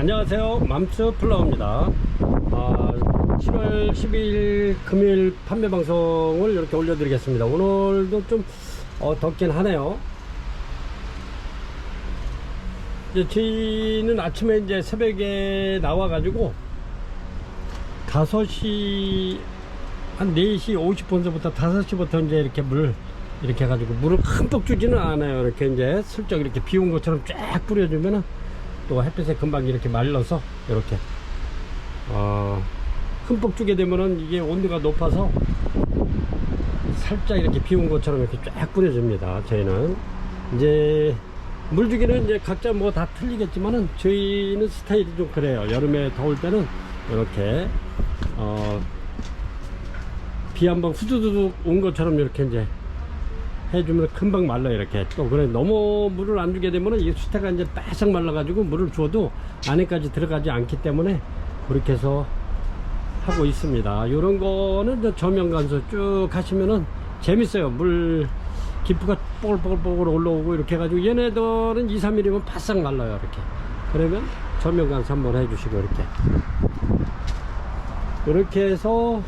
안녕하세요, 맘스 플라워입니다. 7월 12일 금요일 판매 방송을 이렇게 올려드리겠습니다. 오늘도 좀 덥긴 하네요. 이제 저희는 아침에 이제 새벽에 나와가지고 5시 한 4시 50분서부터 5시부터 이제 이렇게 이렇게 해가지고 물을 흠뻑 주지는 않아요. 이렇게 이제 슬쩍 이렇게 비 온 것처럼 쫙 뿌려주면은 또 햇빛에 금방 이렇게 말라서 이렇게 흠뻑 주게 되면은 이게 온도가 높아서 살짝 이렇게 비 온 것처럼 이렇게 쫙 뿌려줍니다. 저희는 이제 물 주기는 이제 각자 뭐 다 틀리겠지만은 저희는 스타일이 좀 그래요. 여름에 더울 때는 이렇게 비 한번 후두둑 온 것처럼 이렇게 이제 해주면 금방 말라. 이렇게 또 그래 너무 물을 안 주게 되면은 이 수태가 이제 바싹 말라 가지고 물을 줘도 안에까지 들어가지 않기 때문에 그렇게 해서 하고 있습니다. 요런 거는 저면 간수 쭉 하시면은 재밌어요. 물 기프가 뽀글뽀글 올라오고 이렇게 해가지고 얘네들은 2-3mm면 바싹 말라요. 이렇게 그러면 저면 간수 한번 해주시고 이렇게 해서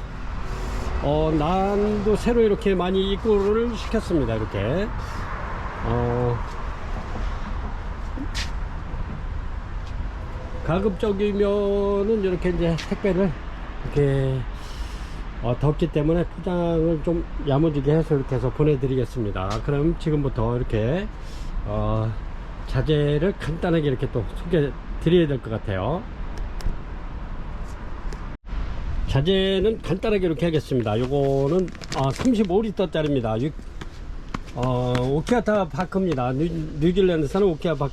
난도 새로 이렇게 많이 입고를 시켰습니다. 이렇게 가급적이면은 이렇게 이제 택배를 이렇게 덥기 때문에 포장을 좀 야무지게 해서 이렇게 해서 보내드리겠습니다. 그럼 지금부터 이렇게 자재를 간단하게 이렇게 또 소개해 드려야 될 것 같아요. 자재는 간단하게 이렇게 하겠습니다. 요거는 35L 짜리입니다. 오키아타 바크입니다. 뉴질랜드산 오키아타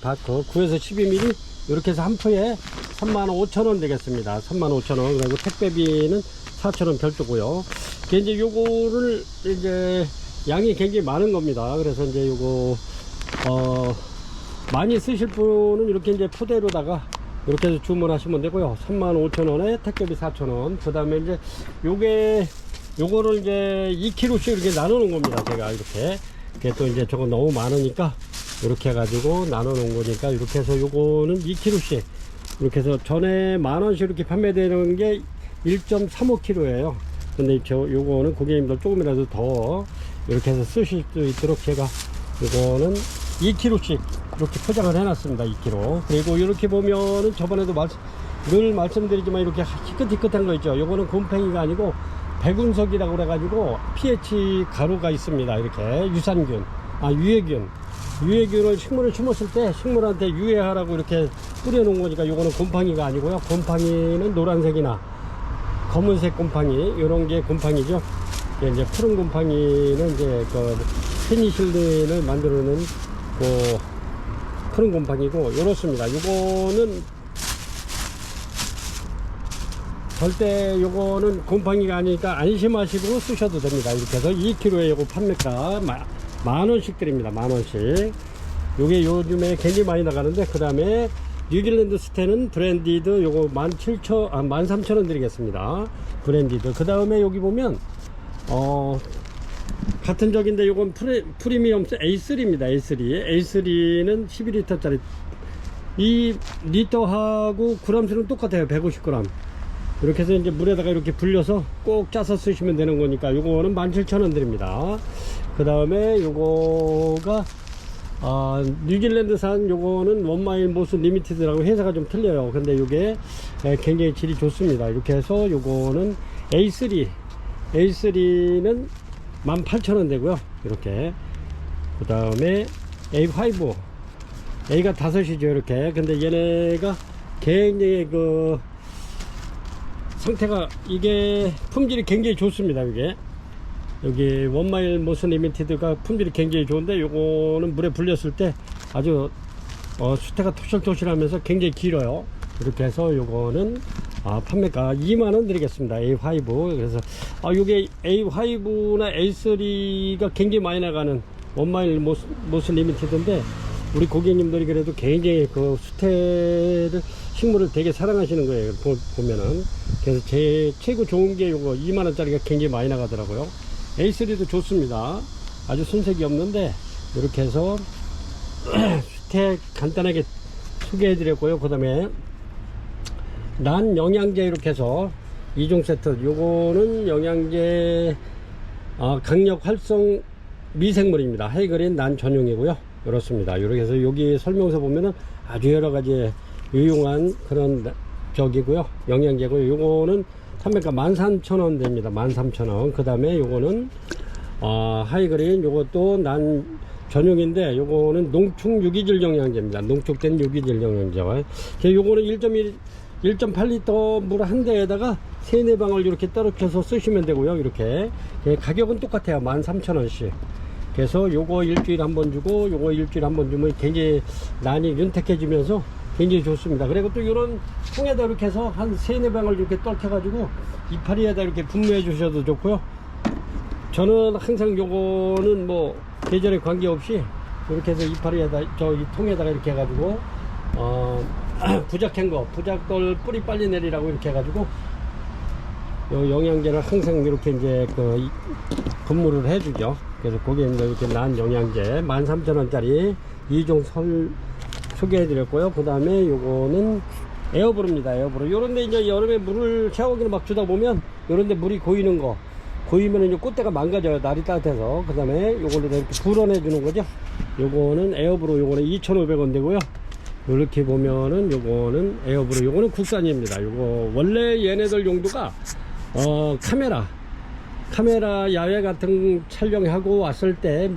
바크 9에서 12mm 이렇게 해서 한 포에 35,000원 되겠습니다. 35,000원. 그리고 택배비는 4,000원 별도고요. 이제 요거를 이제 양이 굉장히 많은 겁니다. 그래서 이제 요거 많이 쓰실 분은 이렇게 이제 포대로다가 이렇게 해서 주문하시면 되고요. 35,000원에 택배비 4,000원. 그 다음에 이제 요거를 이제 2kg씩 이렇게 나눠 놓은 겁니다. 제가 이렇게 또 이제 저거 너무 많으니까 이렇게 해가지고 나눠 놓은 거니까 이렇게 해서 요거는 2kg씩 이렇게 해서 전에 만원씩 이렇게 판매되는 게 1.35kg예요. 근데 요거는 고객님들 조금이라도 더 이렇게 해서 쓰실 수 있도록 제가 요거는 2kg씩 이렇게 포장을 해놨습니다. 2kg. 그리고 이렇게 보면은 저번에도 늘 말씀드리지만 이렇게 희끗희끗한 거 있죠. 요거는 곰팡이가 아니고 백운석이라고 그래가지고 pH 가루가 있습니다. 이렇게 유산균, 유해균을 식물을 심었을 때 식물한테 유해하라고 이렇게 뿌려놓은 거니까 요거는 곰팡이가 아니고요. 곰팡이는 노란색이나 검은색 곰팡이, 요런 게 곰팡이죠. 이제 푸른 곰팡이는 이제 그 페니실린을 만들어놓은 푸른 곰팡이고 요렇습니다. 요거는 절대 요거는 곰팡이가 아니니까 안심하시고 쓰셔도 됩니다. 이렇게 해서 2kg에 요거 판매가 만원씩 드립니다. 만원씩. 요게 요즘에 굉장히 많이 나가는데, 그 다음에 뉴질랜드 스테는 브랜디드 요거 13,000원 드리겠습니다. 브랜디드. 그 다음에 여기 보면 같은 적인데 요건 프리미엄 A3입니다. A3는 12L 짜리. 이 리터하고 그램수는 똑같아요. 150g. 이렇게 해서 이제 물에다가 이렇게 불려서 꼭 짜서 쓰시면 되는 거니까 요거는 17,000원 드립니다. 그 다음에 요거가 뉴질랜드산 요거는 원마일 모스 리미티드라고 회사가 좀 틀려요. 근데 요게 굉장히 질이 좋습니다. 이렇게 해서 요거는 A3는 18,000원 되고요. 이렇게. 그 다음에 A5. A가 5이죠. 이렇게. 근데 얘네가 굉장히 상태가 이게 품질이 굉장히 좋습니다. 이게 여기 원마일 모스 리미티드가 품질이 굉장히 좋은데 요거는 물에 불렸을 때 아주 수태가 토실토실하면서 굉장히 길어요. 이렇게 해서 요거는 판매가 2만원 드리겠습니다. A5. 그래서 요게 A5나 A3가 굉장히 많이 나가는 원마일 모스 리미티드인데 우리 고객님들이 그래도 굉장히 그 수태를 식물을 되게 사랑하시는 거예요. 보면은. 그래서 제 최고 좋은 게 요거 2만원짜리가 굉장히 많이 나가더라고요. A3도 좋습니다. 아주 손색이 없는데 이렇게 해서 수태 간단하게 소개해 드렸고요. 그 다음에 난 영양제 이렇게 해서 2종 세트. 요거는 영양제 강력 활성 미생물입니다. 하이그린 난 전용이고요. 그렇습니다. 이렇게 해서 여기 설명서 보면은 아주 여러 가지 유용한 그런 저기고요. 영양제고요. 요거는 판매가 13,000원 됩니다. 13,000원. 그 다음에 요거는 하이그린 요것도 난 전용인데 요거는 농축 유기질 영양제입니다. 농축된 유기질 영양제. 요거는 1.8리터 물 한 대에다가 3-4방울 이렇게 떨어져서 쓰시면 되고요. 이렇게 가격은 똑같아요. 13,000원씩. 그래서 요거 일주일에 한 번 주고 요거 일주일에 한 번 주면 굉장히 난이 윤택해지면서 굉장히 좋습니다. 그리고 또 이런 통에다 이렇게 해서 한 3-4방울 이렇게 떨켜 가지고 이파리에다 이렇게 분무해 주셔도 좋고요. 저는 항상 요거는 뭐 계절에 관계없이 이렇게 해서 이파리에다 이 통에다가 이렇게 해가지고 부작한 거 부작돌 뿌리 빨리 내리라고 이렇게 해가지고 요 영양제를 항상 이렇게 이제 분무를 해주죠. 그래서 거기에 이제 이렇게 난 영양제 13,000원짜리 2종 소개해 드렸고요. 그 다음에 요거는 에어브루입니다. 에어브루. 요런데 이제 여름에 물을 샤워기를 막 주다 보면 요런데 물이 고이는 거 고이면 이제 꽃대가 망가져요. 날이 따뜻해서. 그 다음에 요걸로 이렇게 불어내 주는 거죠. 요거는 에어브루. 요거는 2,500원 되고요. 이렇게 보면은 요거는 에어브루. 요거는 국산입니다. 요거 원래 얘네들 용도가 카메라 야외 같은 촬영하고 왔을 때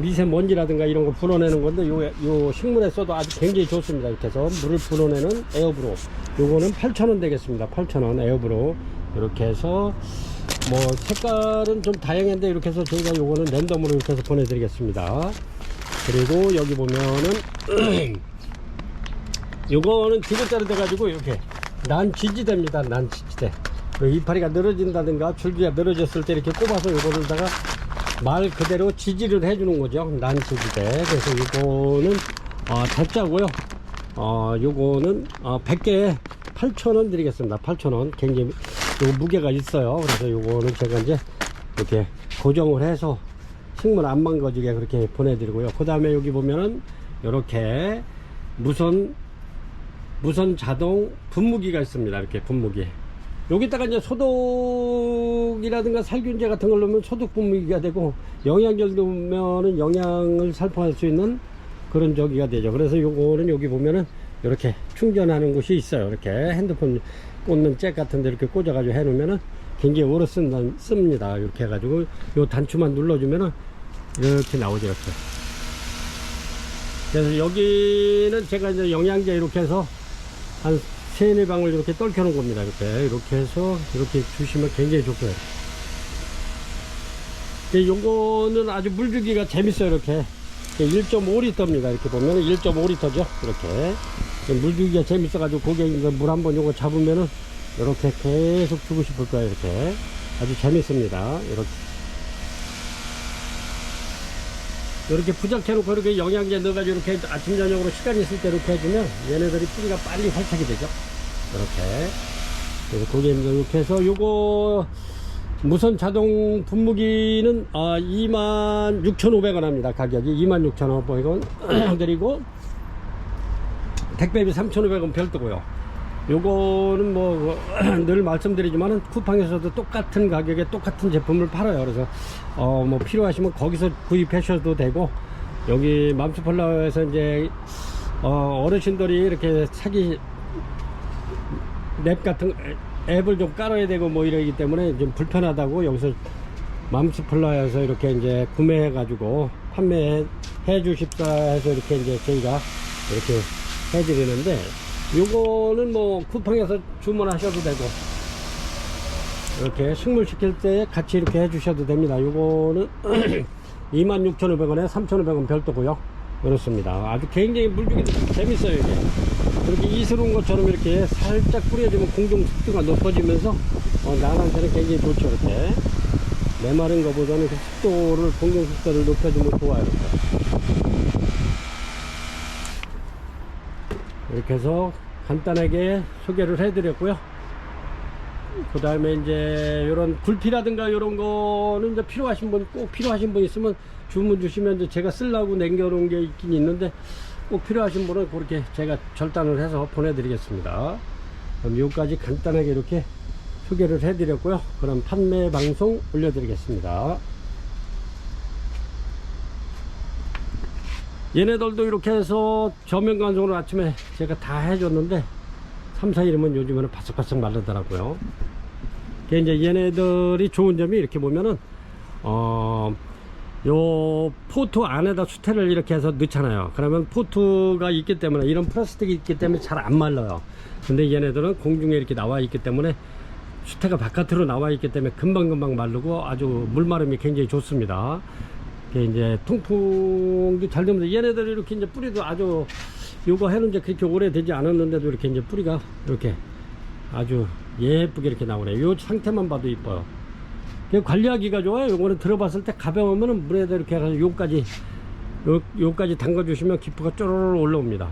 미세먼지라든가 이런 거 불어내는 건데 요 식물에 써도 아주 굉장히 좋습니다. 이렇게 해서 물을 불어내는 에어브루. 요거는 8,000원 되겠습니다. 8,000원 에어브루. 이렇게 해서 뭐 색깔은 좀 다양한데 이렇게 해서 저희가 요거는 랜덤으로 이렇게 해서 보내드리겠습니다. 그리고 여기 보면은 요거는 기본자로 돼가지고 이렇게 난 지지대입니다. 난 지지대. 이파리가 늘어진다든가 줄기가 늘어졌을 때 이렇게 꼽아서 요거를다가 말 그대로 지지를 해주는 거죠. 난 지지대. 그래서 요거는 적자고요. 요거는 100개에 8,000원 드리겠습니다. 8,000원. 굉장히 요 무게가 있어요. 그래서 요거는 제가 이제 이렇게 고정을 해서 식물 안 망가지게 그렇게 보내드리고요. 그 다음에 여기 보면은 이렇게 무선 자동 분무기가 있습니다. 이렇게 분무기. 여기다가 이제 소독이라든가 살균제 같은 걸 넣으면 소독 분무기가 되고 영양제를 넣으면은 영양을 살포할 수 있는 그런 저기가 되죠. 그래서 요거는 여기 보면은 이렇게 충전하는 곳이 있어요. 이렇게 핸드폰 꽂는 잭 같은 데 이렇게 꽂아 가지고 해 놓으면은 굉장히 오래 씁니다. 이렇게 해 가지고 요 단추만 눌러주면은 이렇게 나오죠. 이렇게. 그래서 여기는 제가 이제 영양제 이렇게 해서 한 3-4방울 이렇게 떨켜 놓은 겁니다. 이렇게 해서 이렇게 주시면 굉장히 좋고요. 요거는 아주 물주기가 재밌어요. 이렇게 1.5리터입니다. 이렇게 보면 1.5리터죠. 이렇게 물주기가 재밌어 가지고 거기에 물 한번 요거 잡으면은 이렇게 계속 주고 싶을 거예요. 이렇게 아주 재밌습니다. 이렇게 부작해 놓고 이렇게 영양제 넣어가지고 이렇게 아침 저녁으로 시간 있을 때 이렇게 해주면 얘네들이 뿌리가 빨리 활착이 되죠. 이렇게. 그래서 거기에 이렇게 해서 요거 무선 자동 분무기는 26,500원 합니다. 가격이 26,500원. 그리고 택배비 3,500원 별도고요. 요거는 뭐 늘 말씀드리지만은 쿠팡에서도 똑같은 가격에 똑같은 제품을 팔아요. 그래서 뭐 필요하시면 거기서 구입하셔도 되고, 여기 맘스플라워에서 이제 어르신들이 이렇게 사기 앱 같은 앱을 좀 깔아야 되고 뭐 이러기 때문에 좀 불편하다고 여기서 맘스플라워에서 이렇게 이제 구매해 가지고 판매해 주십사 해서 이렇게 이제 저희가 이렇게 해 드리는데, 요거는 뭐 쿠팡에서 주문하셔도 되고 이렇게 식물 시킬 때 같이 이렇게 해 주셔도 됩니다. 요거는 26,500원에 3,500원 별도고요. 그렇습니다. 아주 굉장히 물주기도 재밌어요. 이게 이렇게 이스러운 것처럼 이렇게 살짝 뿌려주면 공중 습도가 높아지면서 나한테는 굉장히 좋죠. 이렇게 메마른 거보다는 그 습도를, 공중 습도를 높여주면 좋아요. 이렇게 해서 간단하게 소개를 해 드렸고요. 그 다음에 이제 이런 굴피라든가 이런 거는 이제 필요하신 분, 꼭 필요하신 분 있으면 주문 주시면 이제 제가 쓰려고 남겨놓은 게 있긴 있는데, 꼭 필요하신 분은 그렇게 제가 절단을 해서 보내드리겠습니다. 그럼 여기까지 간단하게 이렇게 소개를 해드렸고요. 그럼 판매 방송 올려드리겠습니다. 얘네들도 이렇게 해서 저면 간송으로 아침에 제가 다 해줬는데 3, 4일이면 요즘에는 바싹바싹 마르더라고요. 이제 얘네들이 좋은 점이 이렇게 보면은 요 포트 안에다 수태를 이렇게 해서 넣잖아요. 그러면 포트가 있기 때문에, 이런 플라스틱이 있기 때문에 잘 안 말라요. 근데 얘네들은 공중에 이렇게 나와 있기 때문에, 수태가 바깥으로 나와 있기 때문에 금방금방 마르고 아주 물마름이 굉장히 좋습니다. 이제 통풍도 잘 되면서, 얘네들 이렇게 이제 뿌리도 아주, 요거 해놓은 지 그렇게 오래되지 않았는데도 이렇게 이제 뿌리가 이렇게 아주 예쁘게 이렇게 나오네요. 요 상태만 봐도 이뻐요. 관리하기가 좋아요. 요거는 들어봤을 때 가벼우면 물에다 이렇게 해서 요까지 담가 주시면 기포가 쪼르르 올라옵니다.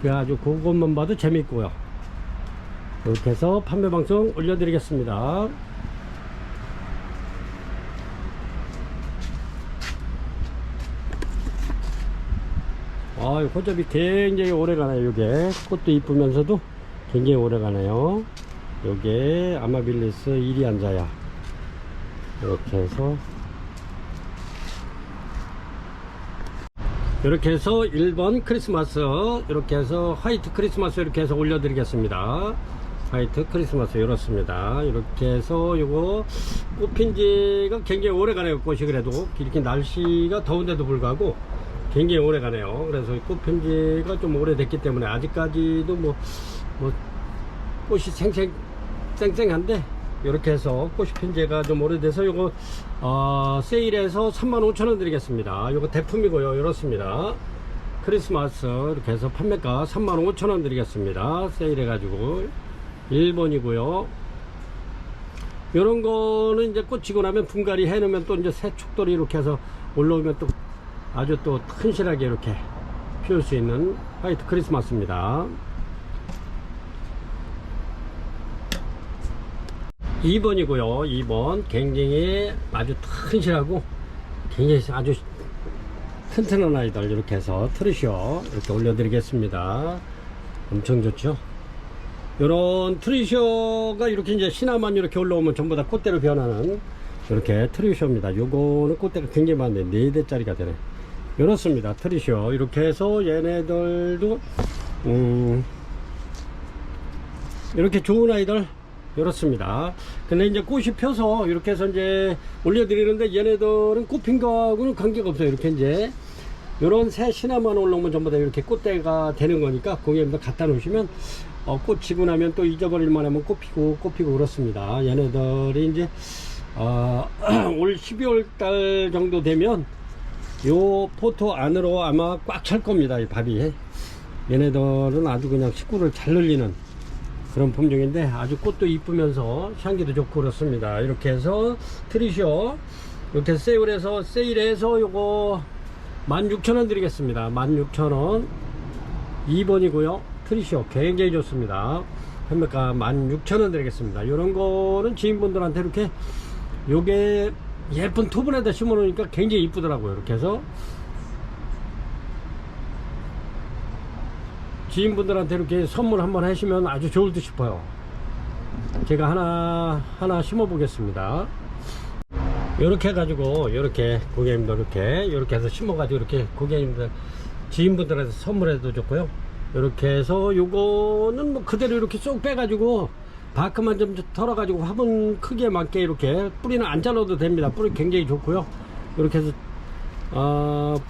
아주 그것만 봐도 재밌고요. 이렇게 해서 판매 방송 올려드리겠습니다. 호접이 굉장히 오래 가네요. 요게 꽃도 이쁘면서도 굉장히 오래 가네요. 요게 아마빌리스 이리안자야. 이렇게 해서 1번 크리스마스, 이렇게 해서 화이트 크리스마스 이렇게 해서 올려드리겠습니다. 화이트 크리스마스 이렇습니다. 이렇게 해서 요거 꽃핀 지가 굉장히 오래 가네요. 꽃이 그래도 이렇게 날씨가 더운데도 불구하고 굉장히 오래 가네요. 그래서 꽃핀 지가 좀 오래됐기 때문에 아직까지도 뭐 꽃이 쌩쌩한데, 이렇게 해서 꽃이 핀 지가 좀 오래돼서 요거 세일해서 35,000원 드리겠습니다. 요거 대품이고요. 이렇습니다. 크리스마스 이렇게 해서 판매가 35,000원 드리겠습니다. 세일해 가지고 1번이고요 요런 거는 이제 꽂히고 나면 분갈이 해 놓으면 또 이제 새 촉돌이 이렇게 해서 올라오면 또 아주 또 튼실하게 이렇게 피울 수 있는 화이트 크리스마스입니다. 2번이고요 2번 굉장히 아주 튼실하고 굉장히 아주 튼튼한 아이들, 이렇게 해서 트리셔 이렇게 올려드리겠습니다. 엄청 좋죠. 요런 트리셔가 이렇게 이제 신화만 이렇게 올라오면 전부 다 꽃대로 변하는 이렇게 트리셔입니다. 요거는 꽃대가 굉장히 많네. 4대짜리가 되네. 이렇습니다. 트리셔 이렇게 해서 얘네들도 이렇게 좋은 아이들 이렇습니다. 근데 이제 꽃이 펴서 이렇게 해서 이제 올려드리는데, 얘네들은 꽃핀 거하고는 관계가 없어요. 이렇게 이제 요런 새 신화만 올라오면 전부 다 이렇게 꽃대가 되는 거니까 거기에다 갖다 놓으시면 꽃 지고 나면 또 잊어버릴만 하면 꽃피고 그렇습니다. 얘네들이 이제 올 12월 달 정도 되면 요 포토 안으로 아마 꽉 찰 겁니다. 이 밥이. 얘네들은 아주 그냥 식구를 잘 늘리는 그런 품종인데, 아주 꽃도 이쁘면서 향기도 좋고 그렇습니다. 이렇게 해서 트리셔 이렇게 세일해서 요거 16,000원 드리겠습니다. 16,000원 2번이고요 트리셔 굉장히 좋습니다. 판매가 16,000원 드리겠습니다. 이런 거는 지인분들한테 이렇게 요게 예쁜 토분에다 심어 놓으니까 굉장히 이쁘더라고요. 이렇게 해서 지인분들한테 이렇게 선물 한번 하시면 아주 좋을 듯 싶어요. 제가 하나 심어 보겠습니다. 이렇게 해가지고 이렇게 고객님들 이렇게 해서 심어가지고 이렇게 고객님들 지인분들한테 선물해도 좋고요. 이렇게 해서 요거는 뭐 그대로 이렇게 쏙 빼가지고 바크만 좀 털어가지고 화분 크기에 맞게 이렇게 뿌리는 안 잘라도 됩니다. 뿌리 굉장히 좋고요. 이렇게 해서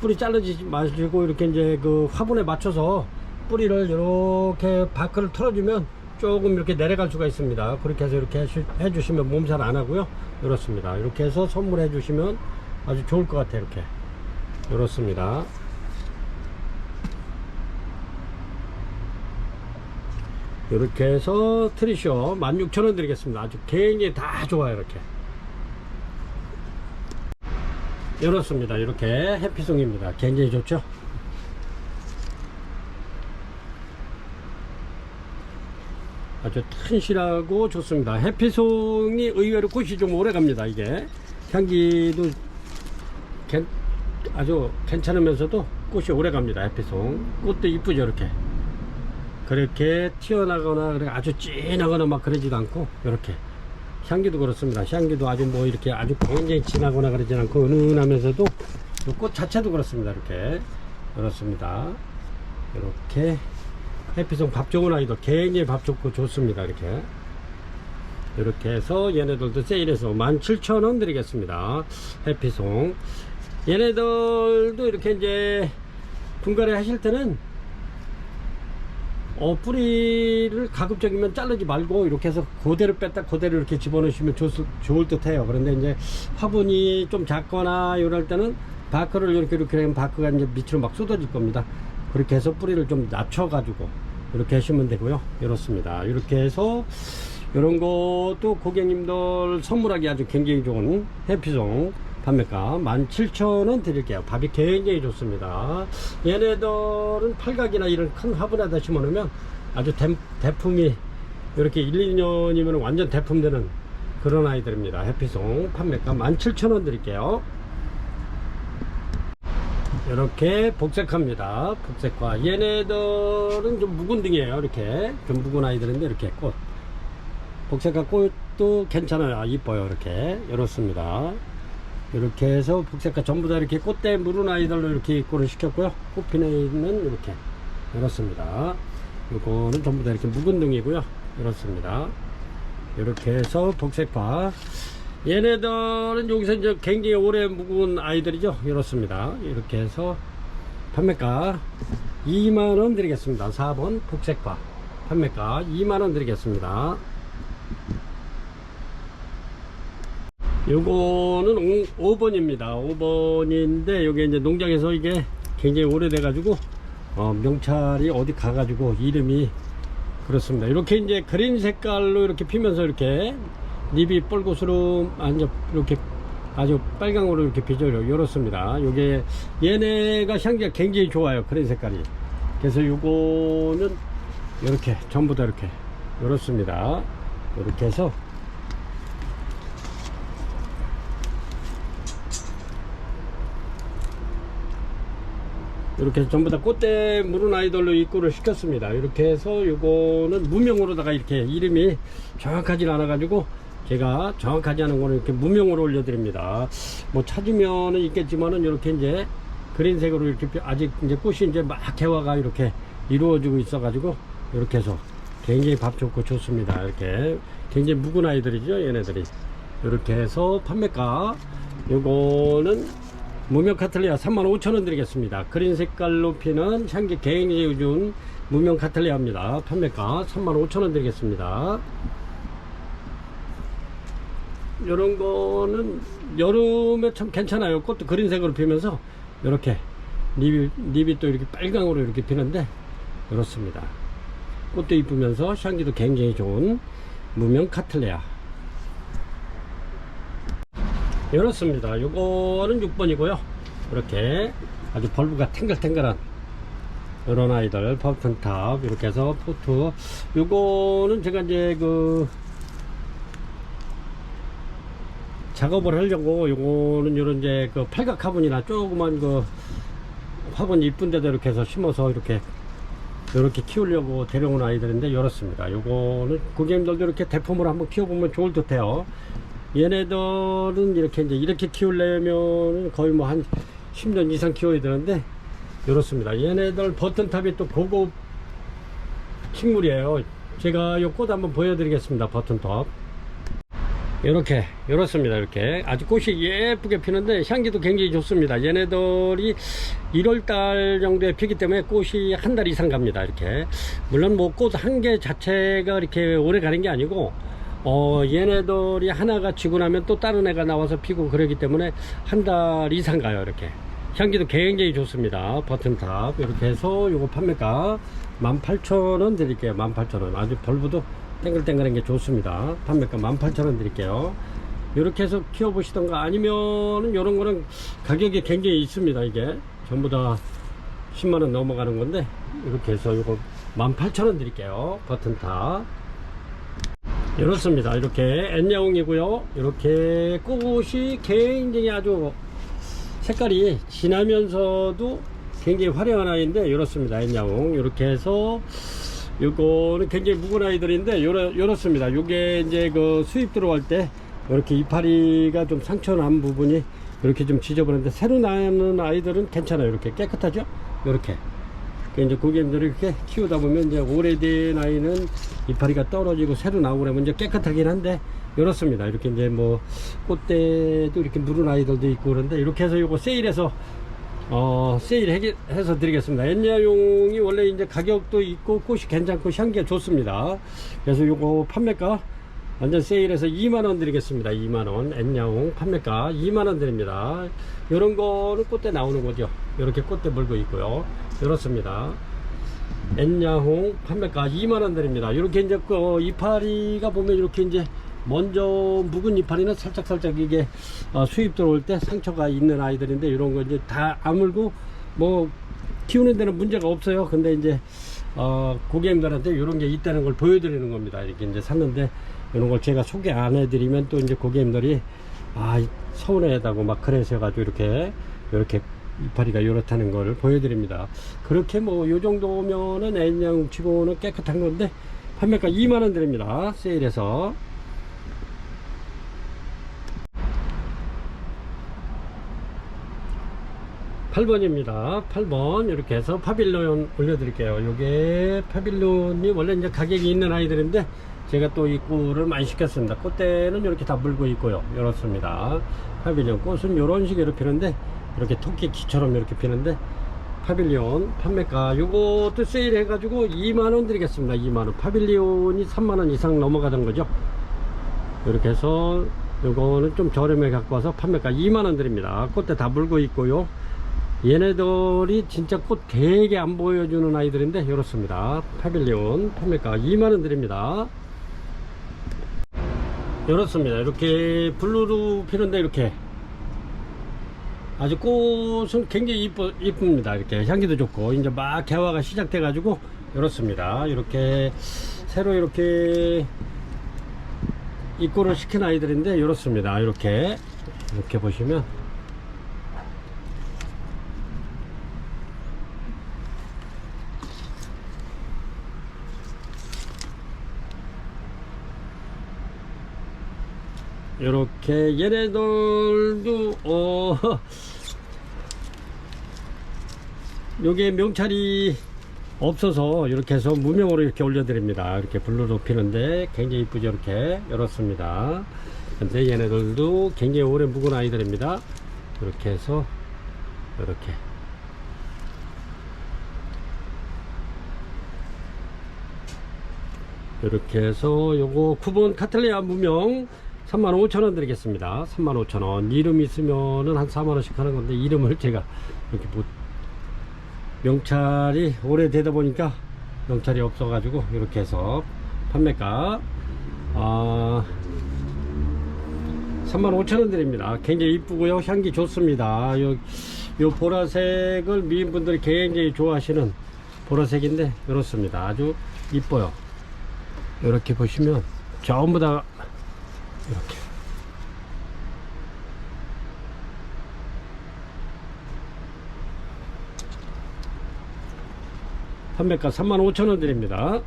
뿌리 자르지 마시고 이렇게 이제 그 화분에 맞춰서 뿌리를 이렇게 바크를 털어주면 조금 이렇게 내려갈 수가 있습니다. 그렇게 해서 이렇게 해주시면 몸살 안 하고요. 이렇습니다. 이렇게 해서 선물해 주시면 아주 좋을 것 같아요. 이렇게 이렇습니다. 이렇게 해서 트리셔 16,000원 드리겠습니다. 아주 굉장히 다 좋아요. 이렇습니다. 이렇게 해피송입니다. 굉장히 좋죠. 아주 튼실하고 좋습니다. 해피송이 의외로 꽃이 좀 오래 갑니다. 이게 향기도 아주 괜찮으면서도 꽃이 오래 갑니다. 해피송 꽃도 이쁘죠. 이렇게 그렇게 튀어나거나 아주 진하거나 막 그러지도 않고 이렇게 향기도 그렇습니다. 향기도 아주 뭐 이렇게 아주 굉장히 진하거나 그러지 않고 은은하면서도 이 꽃 자체도 그렇습니다. 이렇게 그렇습니다. 이렇게 해피송 밥 좋은 아이들 굉장히 밥 좋고 좋습니다. 이렇게 해서 얘네들도 세일해서 17,000원 드리겠습니다. 해피송 얘네들도 이렇게 이제 분갈이 하실 때는 뿌리를 가급적이면 자르지 말고 이렇게 해서 그대로 뺐다 그대로 이렇게 집어넣으시면 좋을 듯 해요. 그런데 이제 화분이 좀 작거나 이럴 때는 바크를 이렇게 하면 바크가 이제 밑으로 막 쏟아질 겁니다. 그렇게 해서 뿌리를 좀 낮춰 가지고 이렇게 하시면 되고요. 이렇습니다. 이렇게 해서 이런 것도 고객님들 선물하기 아주 굉장히 좋은 해피송 판매가 17,000원 드릴게요. 밥이 굉장히 좋습니다. 얘네들은 팔각이나 이런 큰 화분에다 심어놓으면 아주 대품이 이렇게 1, 2년이면 완전 대품되는 그런 아이들입니다. 해피송 판매가 17,000원 드릴게요. 이렇게 복색화입니다. 복색화 얘네들은 좀 묵은 등이에요. 이렇게 좀 묵은 아이들인데 이렇게 꽃 복색화 꽃도 괜찮아요. 이뻐요. 이렇습니다. 이렇게 해서 복색화 전부 다 이렇게 꽃대 물은 아이들로 이렇게 입고를 시켰고요. 꽃피는 이렇게 이렇습니다. 요거는 전부 다 이렇게 묵은 등이고요. 이렇습니다. 이렇게 해서 복색화 얘네들은 여기서 이제 굉장히 오래 묵은 아이들이죠. 이렇습니다. 이렇게 해서 판매가 2만원 드리겠습니다. 4번 복색화 판매가 2만원 드리겠습니다. 요거는 5번입니다. 5번인데 여기 이제 농장에서 이게 굉장히 오래돼 가지고 명찰이 어디 가가지고 이름이 그렇습니다. 이렇게 이제 그린 색깔로 이렇게 피면서 이렇게 잎이 뻘겋으로 이렇게 아주 빨강으로 이렇게 비져요. 이렇습니다. 요게 얘네가 향기가 굉장히 좋아요. 그린 색깔이. 그래서 요거는 이렇게 전부 다 이렇게 이렇습니다. 이렇게 해서 이렇게 전부 다 꽃대 물은 아이들로 입고를 시켰습니다. 이렇게 해서 요거는 무명으로다가 이렇게 이름이 정확하지 않아 가지고 제가 정확하지 않은 거는 이렇게 무명으로 올려드립니다. 뭐 찾으면은 있겠지만은 이렇게 이제 그린색으로 이렇게 아직 이제 꽃이 이제 막 개화가 이렇게 이루어지고 있어 가지고 이렇게 해서 굉장히 밥 좋고 좋습니다. 이렇게 굉장히 묵은 아이들이죠. 얘네들이 이렇게 해서 판매가 요거는 무명 카틀리아 35,000원 드리겠습니다. 그린 색깔로 피는 향기 굉장히 좋은 무명 카틀리아입니다. 판매가 35,000원 드리겠습니다. 이런 거는 여름에 참 괜찮아요. 꽃도 그린색으로 피면서 이렇게 잎이 또 이렇게 빨강으로 이렇게 피는데 이렇습니다. 꽃도 이쁘면서 향기도 굉장히 좋은 무명 카틀레아 이렇습니다. 요거는 6번이고요. 이렇게 아주 벌브가 탱글탱글한 이런 아이들 퍼튼탑 이렇게 해서 포트 요거는 제가 이제 그 작업을 하려고 요거는 요런 이제 그 팔각 화분이나 조그만 그 화분 이쁜 데도 이렇게 해서 심어서 이렇게 키우려고 데려온 아이들인데 이렇습니다. 요거는 고객님들도 이렇게 대품으로 한번 키워보면 좋을 듯 해요. 얘네들은 이렇게 키우려면 거의 뭐 한 10년 이상 키워야 되는데 이렇습니다. 얘네들 버튼탑이 또 고급 식물이에요. 제가 요 꽃 한번 보여드리겠습니다. 버튼탑 이렇습니다. 이렇게 아주 꽃이 예쁘게 피는데 향기도 굉장히 좋습니다. 얘네들이 1월달 정도에 피기 때문에 꽃이 한 달 이상 갑니다. 이렇게 물론 뭐 꽃 한 개 자체가 이렇게 오래 가는 게 아니고 얘네들이 하나가 지고 나면 또 다른 애가 나와서 피고 그러기 때문에 한 달 이상 가요. 이렇게 향기도 굉장히 좋습니다. 버튼탑 이렇게 해서 요거 판매가 18,000원 드릴게요. 18,000원 아주 벌브도 땡글땡글한 게 좋습니다. 판매가 18,000원 드릴게요. 이렇게 해서 키워보시던가 아니면은 요런 거는 가격이 굉장히 있습니다. 이게 전부 다 10만원 넘어가는 건데 이렇게 해서 요거 18,000원 드릴게요. 버튼탑 이렇습니다. 이렇게 N야옹이고요. 이렇게 꽃이 굉장히 아주 색깔이 진하면서도 굉장히 화려한 아이인데 이렇습니다. N야옹 이렇게 해서 요거는 굉장히 묵은 아이들인데 요렇습니다. 요게 이제 그 수입 들어갈 때 이렇게 이파리가 좀 상처 난 부분이 이렇게 좀 지저분한데, 새로 나는 아이들은 괜찮아요. 이렇게 깨끗하죠. 이렇게 이제 고객님들이 이렇게 키우다 보면 이제 오래된 아이는 이파리가 떨어지고 새로 나오고 그러면 이제 깨끗하긴 한데, 이렇습니다. 이렇게 이제 뭐 꽃대도 이렇게 물은 아이들도 있고 그런데, 이렇게 해서 요거 세일해서 세일해서 드리겠습니다. 엔야용이 원래 이제 가격도 있고 꽃이 괜찮고 향기가 좋습니다. 그래서 요거 판매가 완전 세일해서 2만원 드리겠습니다. 2만원. 엔야용 판매가 2만원 드립니다. 요런 거는 꽃대 나오는 거죠. 이렇게 꽃대 물고 있고요. 이렇습니다. 엔야홍 판매가 2만원 드립니다. 이렇게 이제 그 이파리가 보면 이렇게 이제 먼저 묵은 이파리는 살짝 이게 수입 들어올 때 상처가 있는 아이들인데, 이런 거 이제 다 아물고 뭐 키우는 데는 문제가 없어요. 근데 이제 고객님들한테 이런 게 있다는 걸 보여드리는 겁니다. 이렇게 이제 샀는데 이런 걸 제가 소개 안 해드리면 또 이제 고객님들이 서운해하다고 막 그러셔가지고 이렇게 이파리가 이렇다는 걸 보여드립니다. 그렇게 뭐 요 정도면은 엔양 치고는 깨끗한 건데, 판매가 2만원 드립니다. 세일해서. 8번입니다. 8번 이렇게 해서 파빌리온 올려드릴게요. 요게 파빌리온이 원래 이제 가격이 있는 아이들인데, 제가 또 입구를 많이 시켰습니다. 꽃대는 이렇게 다 물고 있고요. 이렇습니다. 파빌리온 꽃은 이런 식으로 피는데, 이렇게 토끼키처럼 이렇게 피는데, 파빌리온 판매가 요것도 세일 해가지고 2만원 드리겠습니다. 2만원. 파빌리온이 3만원 이상 넘어가던 거죠. 이렇게 해서 요거는 좀 저렴하게 갖고 와서 판매가 2만원 드립니다. 꽃대 다 물고 있고요. 얘네들이 진짜 꽃 되게 안 보여주는 아이들인데, 이렇습니다. 파빌리온 판매가 2만원 드립니다. 이렇습니다. 이렇게 블루로 피는데, 이렇게 아주 꽃은 굉장히 이쁩니다. 이렇게 향기도 좋고, 이제 막 개화가 시작돼 가지고 이렇습니다. 이렇게 새로 이렇게 입고를 시킨 아이들인데, 이렇습니다. 이렇게 보시면 이렇게 얘네들도 요게 명찰이 없어서 이렇게 해서 무명으로 이렇게 올려드립니다. 이렇게 블루로 피는데 굉장히 이쁘죠. 이렇습니다. 근데 얘네들도 굉장히 오래 묵은 아이들입니다. 이렇게 해서 이렇게 해서 요거 9번 카틀레아 무명 35,000원 드리겠습니다. 35,000원. 이름 있으면은 한 4만원씩 하는 건데, 이름을 제가 이렇게 명찰이 오래되다 보니까 명찰이 없어가지고 이렇게 해서 판매가 35,000원 드립니다. 굉장히 이쁘고요. 향기 좋습니다. 요 보라색을 미인분들이 굉장히 좋아하시는 보라색인데, 이렇습니다. 아주 이뻐요. 이렇게 보시면 전부 다 이렇게 판매가 35,000원 드립니다.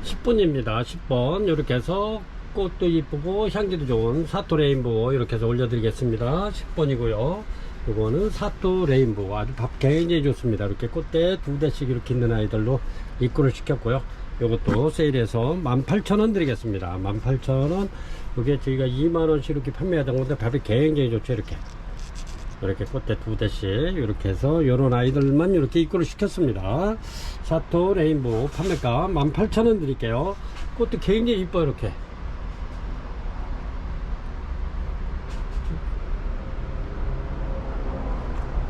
10번입니다. 10번 이렇게 해서 꽃도 이쁘고 향기도 좋은 사토 레인보우 이렇게 해서 올려드리겠습니다. 10번이고요. 이거는 사토 레인보우 아주 밥 굉장히 좋습니다. 이렇게 꽃대 2대씩 이렇게 있는 아이들로 입구를 시켰고요. 이것도 세일해서 18,000원 드리겠습니다. 18,000원. 이게 저희가 2만원씩 이렇게 판매하던 건데 밥이 굉장히 좋죠. 이렇게 꽃대 2대씩 이렇게 해서 요런 아이들만 이렇게 입구를 시켰습니다. 사토 레인보우 판매가 18,000원 드릴게요. 꽃도 굉장히 이뻐요.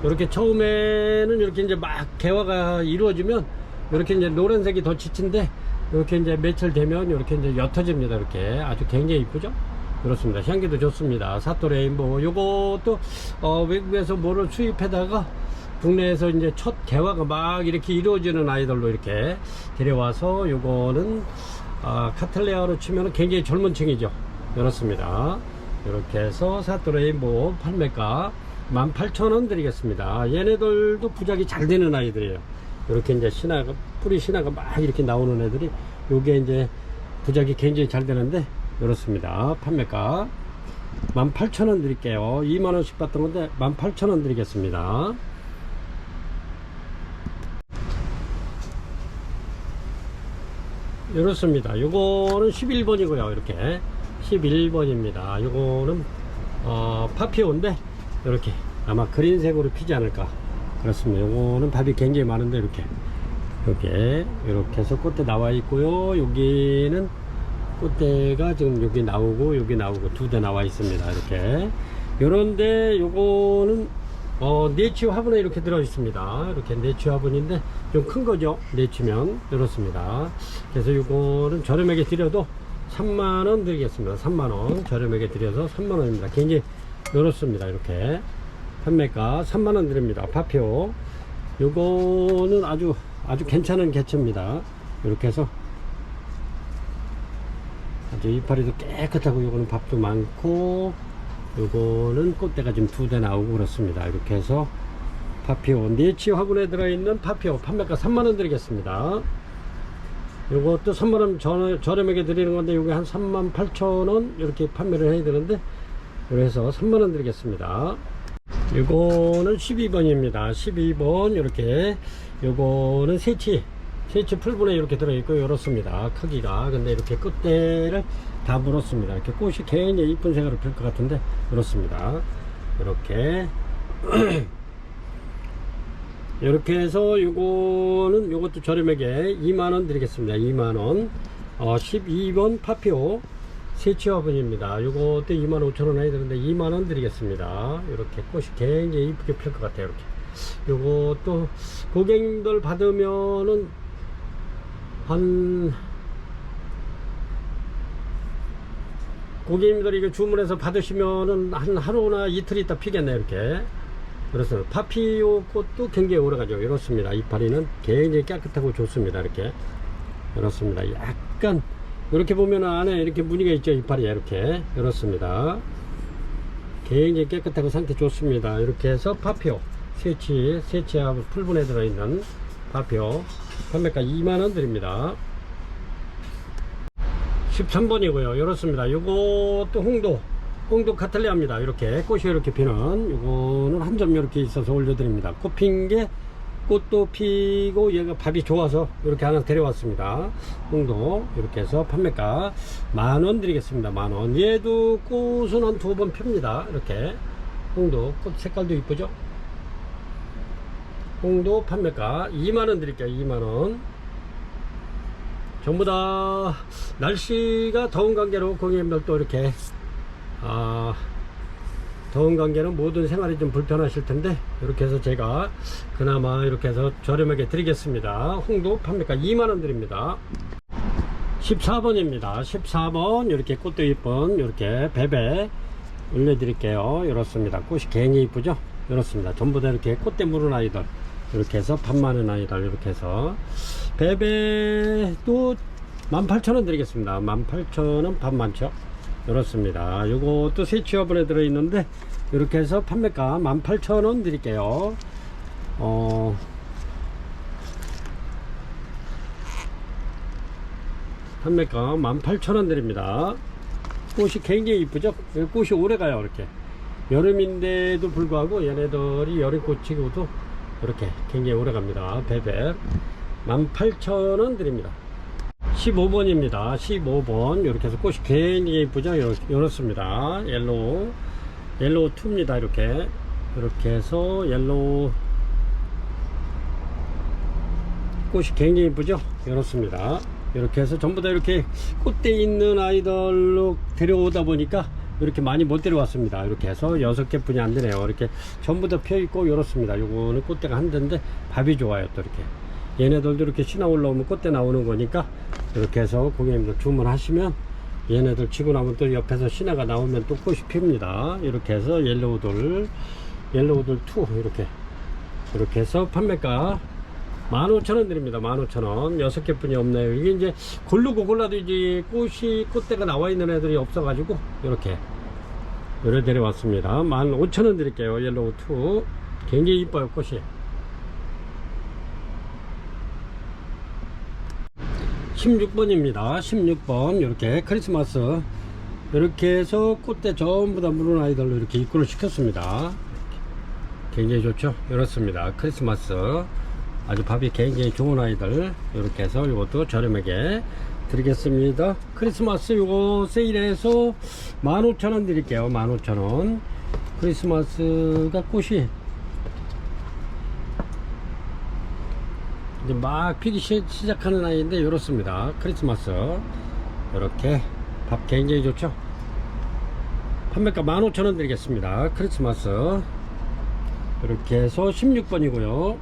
이렇게 처음에는 이렇게 이제 막 개화가 이루어지면 이렇게 이제 노란색이 더 짙은데, 이렇게 이제 며칠 되면 이렇게 이제 옅어집니다. 이렇게 아주 굉장히 이쁘죠. 그렇습니다. 향기도 좋습니다. 사토 레인보우 요것도 외국에서 뭐를 수입해다가 국내에서 이제 첫 개화가 막 이렇게 이루어지는 아이들로 이렇게 데려와서, 요거는 카틀레아로 치면 굉장히 젊은 층이죠. 그렇습니다. 이렇게 해서 사토 레인보우 판매가 18,000원 드리겠습니다. 얘네들도 부작이 잘 되는 아이들이에요. 이렇게 이제 신화가, 뿌리 신화가 막 이렇게 나오는 애들이, 요게 이제 부작이 굉장히 잘 되는데, 이렇습니다. 판매가 18,000원 드릴게요. 2만원씩 받던 건데 18,000원 드리겠습니다. 이렇습니다. 요거는 11번이고요. 이렇게 11번입니다. 요거는 파피오인데 이렇게 아마 그린색으로 피지 않을까 그렇습니다. 요거는 밥이 굉장히 많은데 이렇게 해서 꽃대 나와 있고요. 여기는 꽃대가 지금 여기 나오고 여기 나오고 두 대 나와 있습니다. 이렇게 요런데 요거는 네치 화분에 이렇게 들어 있습니다. 이렇게 네치 화분인데 좀 큰 거죠. 네치면 이렇습니다. 그래서 요거는 저렴하게 드려도 3만원 드리겠습니다. 3만원 저렴하게 드려서 3만원입니다. 굉장히 이렇습니다. 이렇게 판매가 3만원 드립니다. 파피오 요거는 아주 괜찮은 개체입니다. 이렇게 해서 아주 이파리도 깨끗하고, 요거는 밥도 많고, 요거는 꽃대가 지금 두 대 나오고 그렇습니다. 이렇게 해서 파피오 네치 화분에 들어있는 파피오 판매가 3만원 드리겠습니다. 요것도 3만원 저렴하게 드리는 건데, 요게 한 38,000원 이렇게 판매를 해야 되는데, 그래서 3만원 드리겠습니다. 요거는 12번입니다. 12번 이렇게, 요거는 새치 풀분에 이렇게 들어있고 이렇습니다. 크기가. 근데 이렇게 끝대를 다 물었습니다. 이렇게 꽃이 굉장히 이쁜 색으로 필 것 같은데 이렇습니다. 이렇게 이렇게 해서 요것도 저렴하게 2만원 드리겠습니다. 2만원 12번 파피오 새치 화분입니다. 요것도 25,000원 해야 되는데 2만원 드리겠습니다. 이렇게 꽃이 굉장히 이쁘게 필 것 같아요. 이렇게 요것도 고객님들 받으면은 고객님들이 이거 주문해서 받으시면은 한 하루나 이틀 있다 피겠네요. 이렇게. 그래서 파피오 꽃도 굉장히 오래가죠. 이렇습니다. 이파리는 굉장히 깨끗하고 좋습니다. 이렇게. 이렇습니다. 약간 이렇게 보면 안에 이렇게 무늬가 있죠. 이파리에 이렇게. 이렇습니다. 굉장히 깨끗하고 상태 좋습니다. 이렇게 해서 파피오 새치하고 풀분에 들어있는 파피오 판매가 2만원 드립니다. 13번이고요. 이렇습니다. 요것도 홍도 카탈리아입니다. 이렇게 꽃이 이렇게 피는, 요거는 한 점 이렇게 있어서 올려드립니다. 꽃 핀 게 꽃도 피고 얘가 밥이 좋아서 이렇게 하나 데려왔습니다. 홍도 이렇게 해서 판매가 10,000원 드리겠습니다. 10,000원. 얘도 꽃은 한 2번 핍니다. 이렇게 홍도 꽃 색깔도 이쁘죠. 홍도 판매가 2만원 드릴게요. 2만원. 전부 다 날씨가 더운 관계로 고객님들도 이렇게 더운 관계는 모든 생활이 좀 불편하실 텐데, 이렇게 해서 제가 그나마 이렇게 해서 저렴하게 드리겠습니다. 홍도 판매가 2만원 드립니다. 14번입니다 14번 이렇게 꽃도 이쁜 이렇게 베베 올려드릴게요. 이렇습니다. 꽃이 굉장히 이쁘죠. 이렇습니다. 전부 다 이렇게 꽃대 물은 아이들, 이렇게 해서 밥 많은 아이들, 이렇게 해서 베베도 18,000원 드리겠습니다. 18,000원 밥 많죠. 이렇습니다. 요것도 새치 화분에 들어있는데 이렇게 해서 판매가 18,000원 드릴게요. 판매가 18,000원 드립니다. 꽃이 굉장히 이쁘죠. 꽃이 오래가요. 이렇게 여름인데도 불구하고 얘네들이 여름꽃이고도 이렇게 굉장히 오래갑니다. 베베 18,000원 드립니다. 15번입니다 15번 이렇게 해서 꽃이 굉장히 이쁘죠. 이렇습니다. 옐로우 2입니다. 이렇게 해서 옐로우 꽃이 굉장히 이쁘죠. 이렇습니다. 이렇게 해서 전부 다 이렇게 꽃대 있는 아이들로 데려오다 보니까 이렇게 많이 못 데려왔습니다. 이렇게 해서 6개 뿐이 안 되네요. 이렇게 전부 다 펴 있고 이렇습니다. 요거는 꽃대가 한 대인데 밥이 좋아요. 또 이렇게 얘네들도 이렇게 신화 올라오면 꽃대 나오는 거니까, 이렇게 해서 고객님들 주문하시면 얘네들 치고 나면 또 옆에서 신화가 나오면 또 꽃이 핍니다. 이렇게 해서 옐로우돌 2 이렇게 해서 판매가 15,000원 드립니다. 15,000원. 6개 뿐이 없네요. 이게 이제 고르고 골라도 이제 꽃대가 나와 있는 애들이 없어가지고 이렇게 데려왔습니다. 15,000원 드릴게요. 옐로우 2 굉장히 이뻐요. 꽃이 16번입니다. 16번 이렇게 크리스마스 이렇게 해서 꽃대 전부 다 물은 아이들로 이렇게 입구를 시켰습니다. 굉장히 좋죠. 이렇습니다. 크리스마스 아주 밥이 굉장히 좋은 아이들 이렇게 해서 이것도 저렴하게 드리겠습니다. 크리스마스 요거 세일해서 15,000원 드릴게요. 15,000원. 크리스마스가 꽃이 이제 막 피기 시작하는 아이인데 이렇습니다. 크리스마스 이렇게 밥 굉장히 좋죠. 판매가 15,000원 드리겠습니다. 크리스마스 이렇게 해서 16번이고요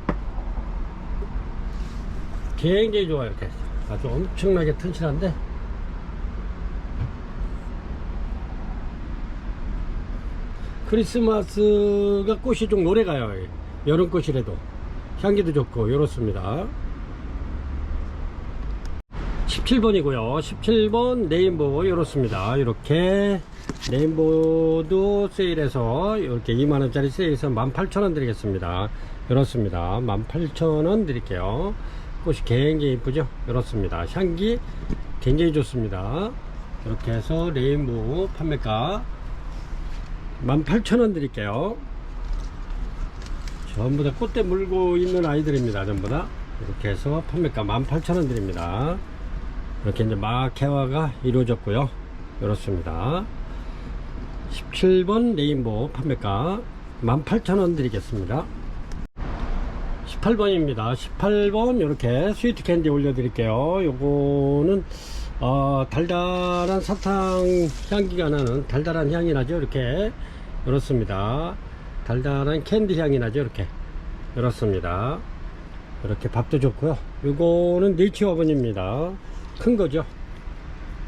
굉장히 좋아요. 이렇게 아주 엄청나게 튼실한데 크리스마스가 꽃이 좀 오래가요. 여름꽃이라도 향기도 좋고 이렇습니다. 17번이고요 17번 네임보 이렇습니다. 이렇게 네임보도 세일해서 이렇게 2만원짜리 세일해서 18,000원 드리겠습니다. 이렇습니다. 18,000원 드릴게요. 꽃이 굉장히 이쁘죠. 이렇습니다. 향기 굉장히 좋습니다. 이렇게 해서 레인보우 판매가 18,000원 드릴게요. 전부 다 꽃대 물고 있는 아이들입니다. 전부 다 이렇게 해서 판매가 18,000원 드립니다. 이렇게 이제 막 개화가 이루어졌고요. 이렇습니다. 17번 레인보우 판매가 18,000원 드리겠습니다. 18번입니다. 18번 이렇게 스위트 캔디 올려드릴게요. 요거는 달달한 사탕 향기가 나는 달달한 향이 나죠. 이렇게 이렇습니다. 달달한 캔디 향이 나죠. 이렇게 이렇습니다. 이렇게 밥도 좋고요. 요거는 네이처어번입니다. 큰 거죠.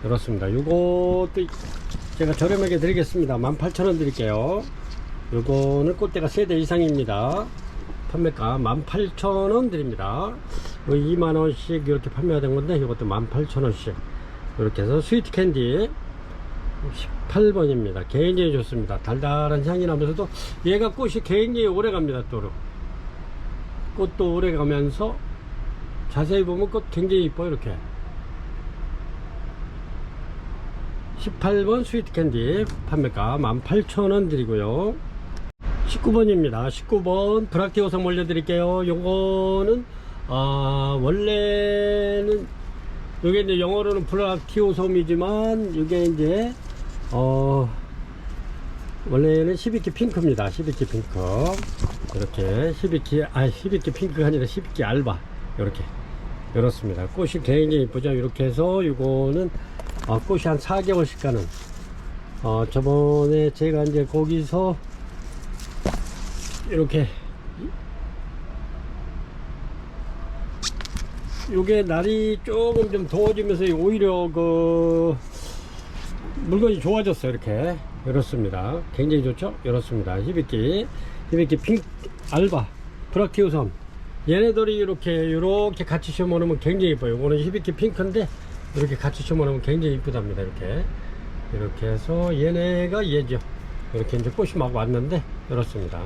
이렇습니다. 요것도 제가 저렴하게 드리겠습니다. 18,000원 드릴게요. 요거는 꽃대가 3대 이상입니다. 판매가 18,000원 드립니다. 2만원씩 이렇게 판매가 된 건데 이것도 18,000원씩 이렇게 해서 스위트 캔디 18번입니다. 굉장히 좋습니다. 달달한 향이 나면서도 얘가 꽃이 굉장히 오래 갑니다. 또 꽃도 오래 가면서 자세히 보면 꽃 굉장히 이뻐요. 이렇게 18번 스위트 캔디 판매가 18,000원 드리고요. 19번입니다. 19번 브락티오섬 올려드릴게요. 요거는 원래는 요게 이제 영어로는 브락티오섬이지만 요게 이제 원래는 12기 핑크입니다. 12기 핑크 이렇게 12기 핑크가 아니라 12기 알바 이렇게 이렇습니다. 꽃이 굉장히 이쁘죠. 이렇게 해서 요거는 꽃이 한 4개월씩 가는 저번에 제가 이제 거기서 이렇게 요게 날이 조금 좀 더워지면서 오히려 그 물건이 좋아졌어요. 이렇게 이렇습니다. 굉장히 좋죠. 이렇습니다. 히비키 핑크 알바 브락티오섬 얘네들이 이렇게 같이 심어놓으면 굉장히 이뻐요. 이거는 히비키 핑크인데 이렇게 같이 심어놓으면 굉장히 이쁘답니다. 이렇게 해서 얘네가 얘죠. 이렇게 이제 꽃이 막 왔는데 이렇습니다.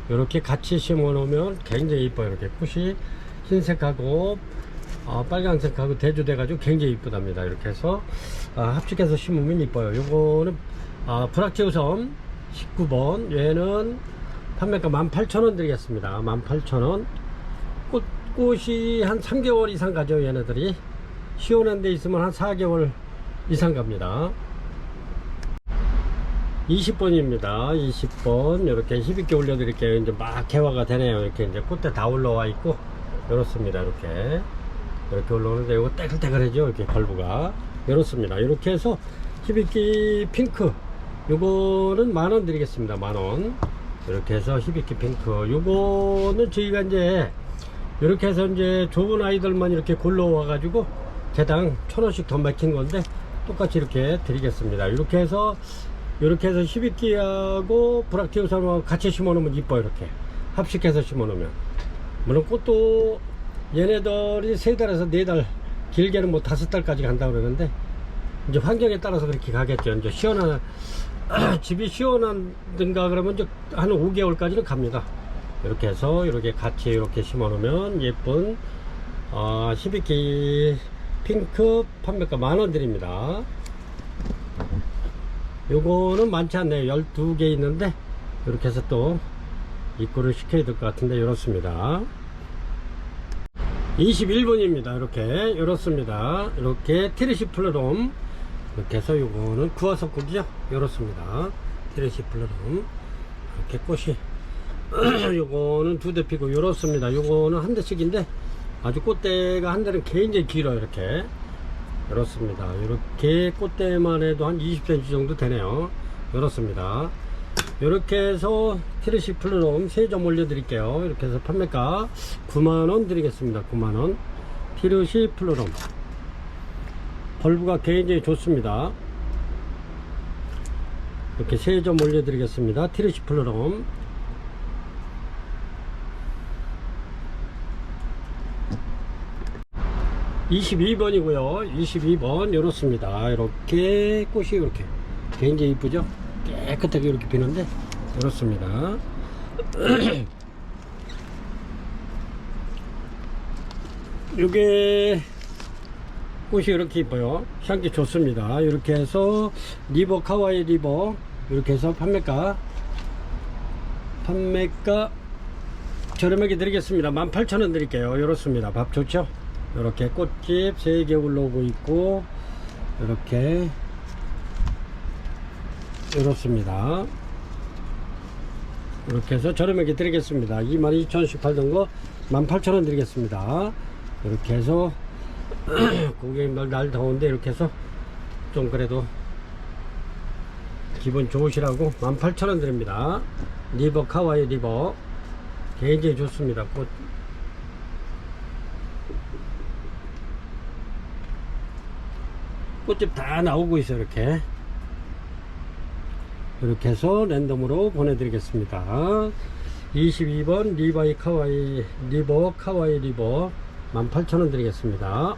이렇게 같이 심어 놓으면 굉장히 이뻐요. 이렇게 꽃이 흰색하고 빨간색하고 대조돼 가지고 굉장히 이쁘답니다. 이렇게 해서 합식해서 심으면 이뻐요. 요거는 브락티오섬 19번 얘는 판매가 18,000원 드리겠습니다. 18,000원. 꽃이 한 3개월 이상 가죠. 얘네들이 시원한 데 있으면 한 4개월 이상 갑니다. 20번입니다. 20번 이렇게 히비키 올려드릴게요. 이제 막 개화가 되네요. 이렇게 이제 꽃대 다 올라와 있고 이렇습니다. 이렇게 올라오는데 이거 떼글떼글해죠. 이렇게 걸부가 이렇습니다. 이렇게 해서 히비키 핑크 요거는 10,000원 드리겠습니다. 10,000원. 이렇게 해서 히비키 핑크 요거는 저희가 이제 이렇게 해서 이제 좋은 아이들만 이렇게 골라와 가지고 개당 1,000원씩 더 맥힌 건데 똑같이 이렇게 드리겠습니다. 이렇게 해서 히비키하고 브락티오섬하고 같이 심어 놓으면 이뻐요. 이렇게 합식해서 심어 놓으면 물론 꽃도 얘네들이 3달에서 4달 길게는 뭐 5달까지 간다고 그러는데 이제 환경에 따라서 그렇게 가겠죠. 이제 시원한 집이 시원한든가 그러면 이제 한 5개월까지는 갑니다. 이렇게 해서 이렇게 같이 이렇게 심어 놓으면 예쁜 히비키 핑크 판매가 10,000원 드립니다. 요거는 많지 않네요. 12개 있는데 이렇게 해서 또 입고를 시켜야 될 것 같은데 이렇습니다. 21번입니다. 이렇습니다. 이렇게 티르시플로롬 이렇게 해서 요거는 구화석국이죠. 이렇습니다. 티르시플로롬 이렇게 꽃이 요거는 2대 피고 이렇습니다. 요거는 한 대씩인데 아주 꽃대가 한 대는 굉장히 길어요. 이렇습니다. 이렇게 꽃대만 해도 한 20cm 정도 되네요. 이렇습니다. 이렇게 해서 티르시플로롬 3점 올려드릴게요. 이렇게 해서 판매가 90,000원 드리겠습니다. 90,000원. 티르시플로롬 벌브가 굉장히 좋습니다. 이렇게 3점 올려드리겠습니다. 티르시플로롬 22번이고요 22번 이렇습니다. 이렇게 꽃이 이렇게 굉장히 이쁘죠. 깨끗하게 이렇게 피는데 이렇습니다. 요게 꽃이 이렇게 이뻐요. 향기 좋습니다. 이렇게 해서 리버 카와이 리버 이렇게 해서 판매가 저렴하게 드리겠습니다. 18,000원 드릴게요. 이렇습니다. 밥 좋죠. 이렇게 꽃집 3개 올라오고 있고 이렇게 이렇습니다. 이렇게 해서 저렴하게 드리겠습니다. 22,000원씩 팔던 거 18,000원 드리겠습니다. 이렇게 해서 고객님들 날 더운데 이렇게 해서 좀 그래도 기분 좋으시라고 18,000원 드립니다. 리버 카와이 리버 굉장히 좋습니다. 꽃집 다 나오고 있어요. 이렇게 해서 랜덤으로 보내드리겠습니다. 22번 리버 카와이 리버 18,000원 드리겠습니다.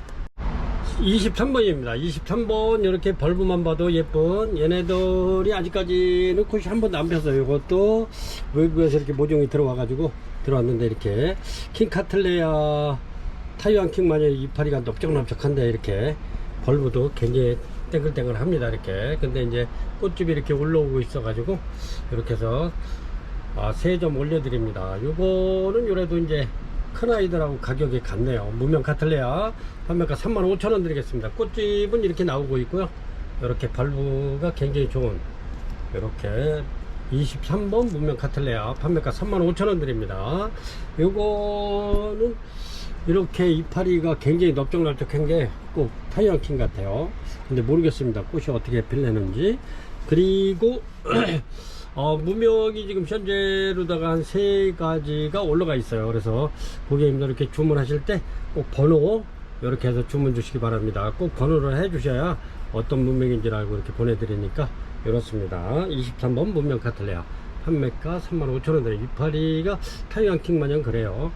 23번입니다 23번 이렇게 벌브만 봐도 예쁜 얘네들이 아직까지는 꽃이 한 번도 안 폈어요. 이것도 외국에서 이렇게 모종이 들어왔는데 이렇게 킹카틀레아 타이완 킹 마냥 이파리가 넓적넓적한데 이렇게 벌브도 굉장히 땡글땡글 합니다. 근데 이제 꽃집이 이렇게 올라오고 있어 가지고 이렇게 해서 3점 올려드립니다. 요거는 요래도 이제 큰 아이들하고 가격이 같네요. 무명 카틀레아 판매가 35,000원 드리겠습니다. 꽃집은 이렇게 나오고 있고요. 이렇게 벌브가 굉장히 좋은 이렇게 23번 무명 카틀레아 판매가 35,000원 드립니다. 요거는 이렇게 이파리가 굉장히 넓적넓적한 게 꼭 타이완킹 같아요. 근데 모르겠습니다. 꽃이 어떻게 필내는지. 그리고 무명이 지금 현재로다가 한 3가지가 올라가 있어요. 그래서 고객님들 이렇게 주문하실 때 꼭 번호 이렇게 해서 주문 주시기 바랍니다. 꼭 번호를 해 주셔야 어떤 무명인지 알고 이렇게 보내드리니까 이렇습니다. 23번 무명 카틀레아 판매가 35,000원 드려요. 이파리가 타이완킹 마냥 그래요.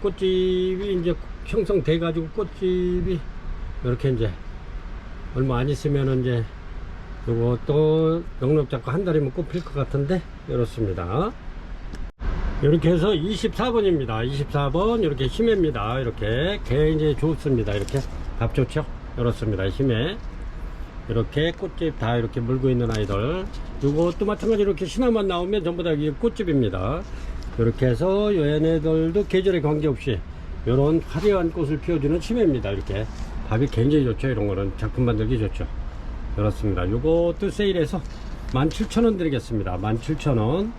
꽃집이 이제 형성돼 가지고 꽃집이 이렇게 이제 얼마 안 있으면 이제 요것도 영롭 잡고 한 달이면 꽃 필 것 같은데 이렇습니다. 이렇게 해서 24번입니다 24번 이렇게 심해입니다. 이렇게 굉장히 좋습니다. 이렇게 값 좋죠. 이렇습니다. 심해 이렇게 꽃집 다 이렇게 물고 있는 아이들. 요것도 마찬가지로 이렇게 신화만 나오면 전부 다 이게 꽃집입니다. 이렇게 해서 얘네들도 계절에 관계없이 이런 화려한 꽃을 피워주는 심해입니다. 이렇게 밥이 굉장히 좋죠. 이런 거는 작품 만들기 좋죠. 그렇습니다. 요것도 세일해서 17,000원 드리겠습니다. 17,000원.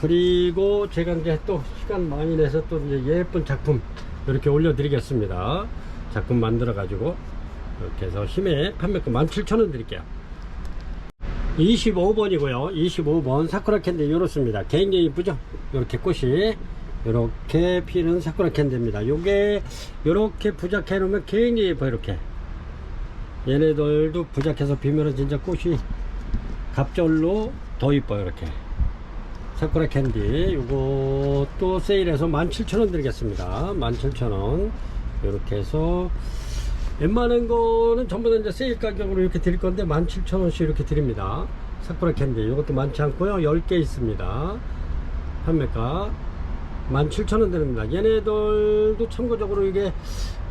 그리고 제가 이제 또 시간 많이 내서 또 이제 예쁜 작품 이렇게 올려드리겠습니다. 작품 만들어 가지고 이렇게 해서 심해 판매가 17,000원 드릴게요. 25번이고요 25번 사쿠라 캔디 이렇습니다. 굉장히 이쁘죠. 이렇게 꽃이 이렇게 피는 사쿠라 캔디입니다. 요게 이렇게 부작해 놓으면 굉장히 예뻐요. 이렇게 얘네들도 부작해서 피면은 진짜 꽃이 갑절로 더 이뻐요. 이렇게 사쿠라 캔디 요것도 세일해서 17,000원 드리겠습니다. 17,000원. 이렇게 해서 웬만한 거는 전부 다 이제 세일 가격으로 이렇게 드릴 건데 17,000원씩 이렇게 드립니다. 사쿠라 캔디 이것도 많지 않고요 10개 있습니다. 판매가 17,000원 드립니다. 얘네들도 참고적으로 이게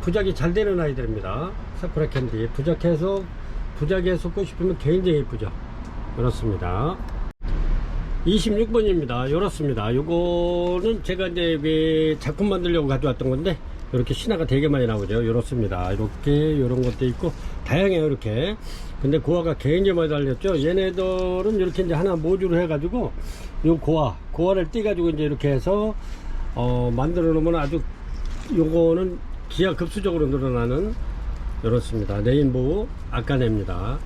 부작이 잘 되는 아이들입니다. 사쿠라 캔디 부작해서 꽃이 피면 굉장히 이쁘죠. 그렇습니다. 26번입니다. 이렇습니다. 요거는 제가 이제 여기 작품 만들려고 가져왔던 건데 이렇게 신화가 되게 많이 나오죠. 이렇습니다. 이렇게 요런 것도 있고 다양해요. 이렇게. 근데 고화가 굉장히 많이 달렸죠. 얘네들은 이렇게 이제 하나 모주로 해가지고 요 고화를 띄가지고 이제 이렇게 해서 만들어 놓으면 아주 요거는 기하급수적으로 늘어나는 이렇습니다. 레인보우 아까네입니다.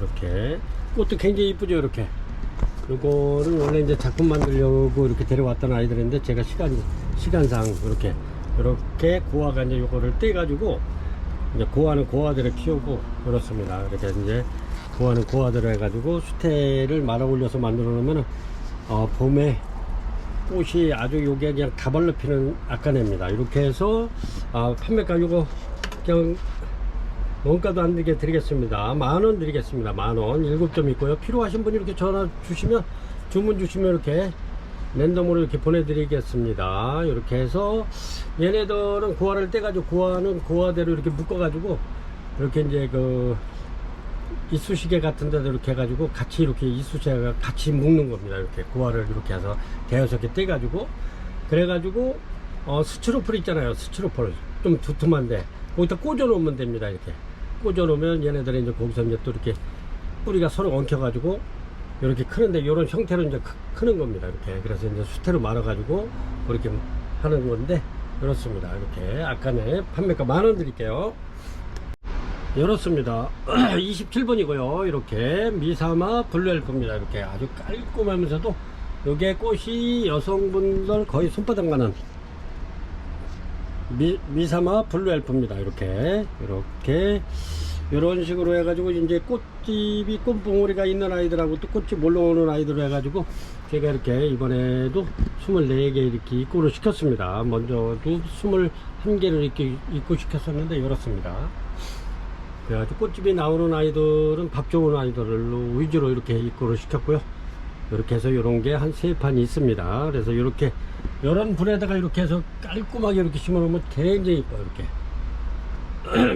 이렇게 꽃도 굉장히 이쁘죠. 이렇게 요거는 원래 이제 작품 만들려고 이렇게 데려왔던 아이들인데 제가 시간상 이렇게 고화가 이제 요거를 떼가지고 이제 고화는 고화들을 키우고 그렇습니다. 이렇게 이제 고화는 고화들을 해가지고 수태를 말아 올려서 만들어 놓으면 봄에 꽃이 아주 요게 그냥 다발로 피는 아까냅니다. 이렇게 해서 판매가 요거 그냥 원가도 안 들게 드리겠습니다. 10,000원 드리겠습니다. 10,000원 7점 있고요. 필요하신 분이 이렇게 전화 주시면 주문 주시면 이렇게 랜덤으로 이렇게 보내드리겠습니다. 이렇게 해서 얘네들은 고화를 떼가지고 고화는 고화대로 이렇게 묶어가지고 이렇게 이제 그 이쑤시개 같은 데도 이렇게 해가지고 같이 이렇게 이쑤시개가 같이 묶는 겁니다. 이렇게 고화를 이렇게 해서 대여섯 개 떼가지고 그래가지고 스티로폴 있잖아요. 스티로폴 좀 두툼한데 거기다 꽂아 놓으면 됩니다. 이렇게 꽂아 놓으면 얘네들이 이제 거기서 이제 또 이렇게 뿌리가 서로 엉켜가지고 이렇게 크는데 이런 형태로 이제 크는 겁니다. 이렇게 그래서 이제 수태로 말아가지고 그렇게 하는 건데 그렇습니다. 이렇게 아까네 판매가 10,000원 드릴게요. 이렇습니다. 27번이고요. 이렇게 미사마 블루엘프입니다. 이렇게 아주 깔끔하면서도 요게 꽃이 여성분들 거의 손바닥만한 미사마 블루엘프입니다. 이렇게 이런 식으로 해가지고 이제 꽃집이 꽃봉오리가 있는 아이들하고 또 꽃집 올라오는 아이들로 해가지고 제가 이렇게 이번에도 24개 이렇게 입고를 시켰습니다. 먼저도 21개를 이렇게 입고 시켰었는데 이렇습니다. 그래가지고 꽃집이 나오는 아이들은 밥 좋은 아이들로 위주로 이렇게 입고를 시켰고요. 이렇게 해서 이런 게 한 3판이 있습니다. 그래서 이렇게 이런 분에다가 이렇게 해서 깔끔하게 이렇게 심어 놓으면 굉장히 이뻐요. 이렇게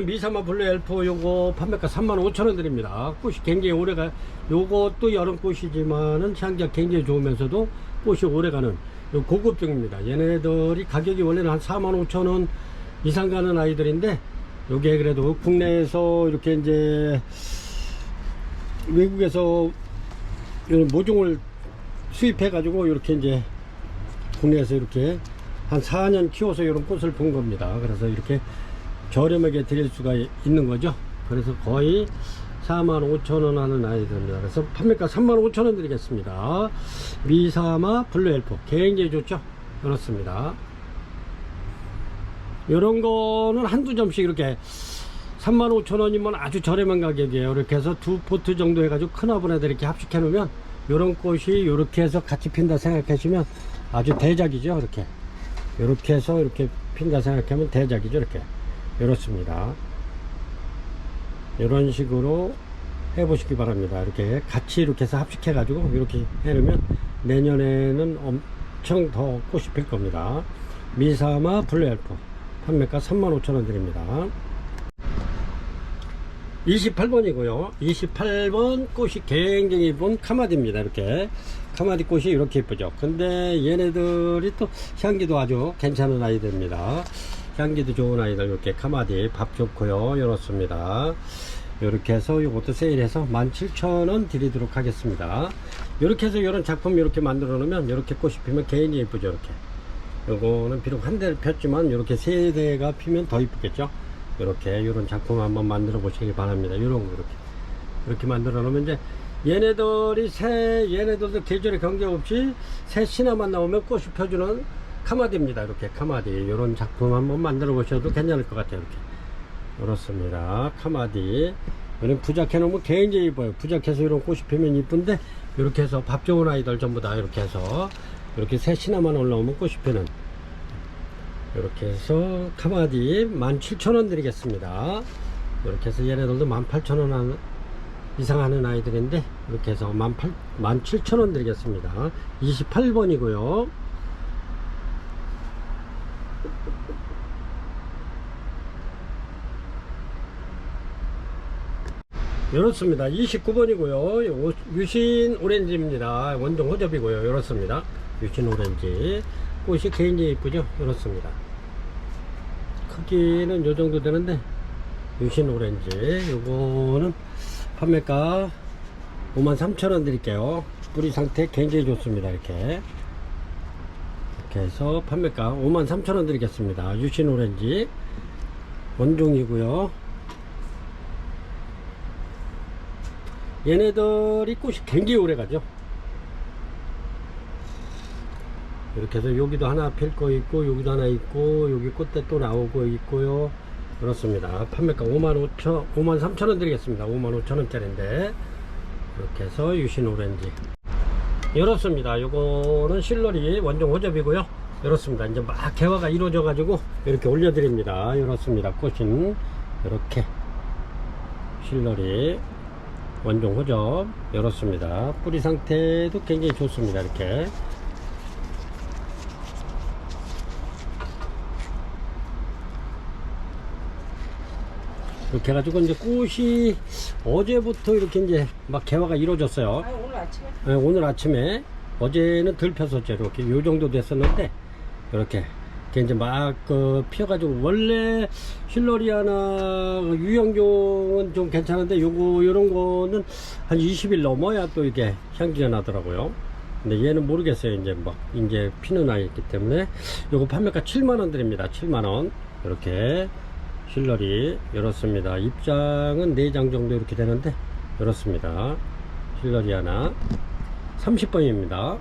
미사마 블루 엘프 요거 판매가 35,000원 드립니다. 꽃이 굉장히 오래가 요것도 여름 꽃이지만은 향기가 굉장히 좋으면서도 꽃이 오래가는 요 고급종입니다. 얘네들이 가격이 원래는 한 45,000원 이상 가는 아이들인데 요게 그래도 국내에서 이렇게 이제 외국에서 모종을 수입해 가지고 이렇게 이제 국내에서 이렇게 한 4년 키워서 이런 꽃을 본 겁니다. 그래서 이렇게 저렴하게 드릴 수가 있는 거죠. 그래서 거의 45,000원 하는 아이들입니다. 그래서 판매가 35,000원 드리겠습니다. 미사마 블루엘프 굉장히 좋죠. 그렇습니다. 이런 거는 한두 점씩 이렇게 35,000원이면 아주 저렴한 가격이에요. 이렇게 해서 2포트 정도 해가지고 큰 화분에다 이렇게 합식해 놓으면 이런 꽃이 이렇게 해서 같이 핀다 생각하시면 아주 대작이죠. 이렇게 해서 이렇게 핀다 생각하면 대작이죠. 이렇습니다. 이런 식으로 해보시기 바랍니다. 이렇게 같이 이렇게 해서 합식해 가지고 이렇게 해놓으면 내년에는 엄청 더 꽃이 필 겁니다. 미사마 블루엘프 판매가 35,000원 드립니다. 28번이고요 28번 꽃이 굉장히 이쁜 카마디입니다. 이렇게 카마디 꽃이 이렇게 이쁘죠. 근데 얘네들이 또 향기도 아주 괜찮은 아이들입니다. 향기도 좋은 아이들. 이렇게 카마디 밥 좋고요. 이렇습니다. 이렇게 해서 이것도 세일해서 17,000원 드리도록 하겠습니다. 이렇게 해서 이런 작품 이렇게 만들어 놓으면 이렇게 꽃이 피면 굉장히 이쁘죠. 이렇게 요거는 비록 한 대를 폈지만 이렇게 세 대가 피면 더 이쁘겠죠. 이런 작품 한번 만들어 보시기 바랍니다. 이런 거 이렇게 만들어 놓으면 이제 얘네들도 계절에 관계없이 새 신화만 나오면 꽃이 펴주는 카마디입니다. 이렇게 카마디 이런 작품 한번 만들어 보셔도 괜찮을 것 같아요. 이렇습니다. 카마디 이런 부작해 놓으면 굉장히 이뻐요. 부작해서 이런 꽃이 피면 이쁜데 이렇게 해서 밥 좋은 아이들 전부 다 이렇게 해서 이렇게 새 신화만 올라오면 꽃이 피는 이렇게 해서 카마디 17,000원 드리겠습니다. 이렇게 해서 얘네들도 18,000원 이상 하는 아이들인데 이렇게 해서 17,000원 드리겠습니다. 28번이고요 이렇습니다. 29번이고요. 유신 오렌지입니다. 원종 호접이고요. 이렇습니다. 유신 오렌지. 꽃이 굉장히 이쁘죠? 이렇습니다. 크기는 요 정도 되는데, 유신 오렌지. 요거는 판매가 53,000원 드릴게요. 뿌리 상태 굉장히 좋습니다. 이렇게 해서 판매가 53,000원 드리겠습니다. 유신 오렌지 원종이고요. 얘네들이 꽃이 굉장히 오래 가죠. 이렇게 해서 여기도 하나 필 거 있고, 여기도 하나 있고, 여기 꽃대 또 나오고 있고요. 그렇습니다. 판매가 53,000원 드리겠습니다. 55,000원짜리인데 이렇게 해서 유신 오렌지 이렇습니다. 요거는 실러리 원종 호접이고요. 이렇습니다. 이제 막 개화가 이루어져 가지고 이렇게 올려드립니다. 이렇습니다. 꽃은 이렇게 실러리 원종 호접 이렇습니다. 뿌리 상태도 굉장히 좋습니다. 이렇게 이렇게 해가지고 이제 꽃이 어제부터 이렇게 이제 막 개화가 이루어졌어요. 오늘 아침에? 네, 오늘 아침에. 어제는 덜 폈었죠. 이렇게 요 정도 됐었는데 이렇게 이제 막 피어가지고, 원래 실러리아나 유형종은 좀 괜찮은데 요런 거는 한 20일 넘어야 또 이게 향기가 나더라고요. 근데 얘는 모르겠어요. 이제 피는 아이기 때문에 요거 판매가 7만원 드립니다. 7만원. 이렇게 실러리 이렇습니다. 입장은 4장 정도 이렇게 되는데 이렇습니다. 실러리 하나 30번입니다.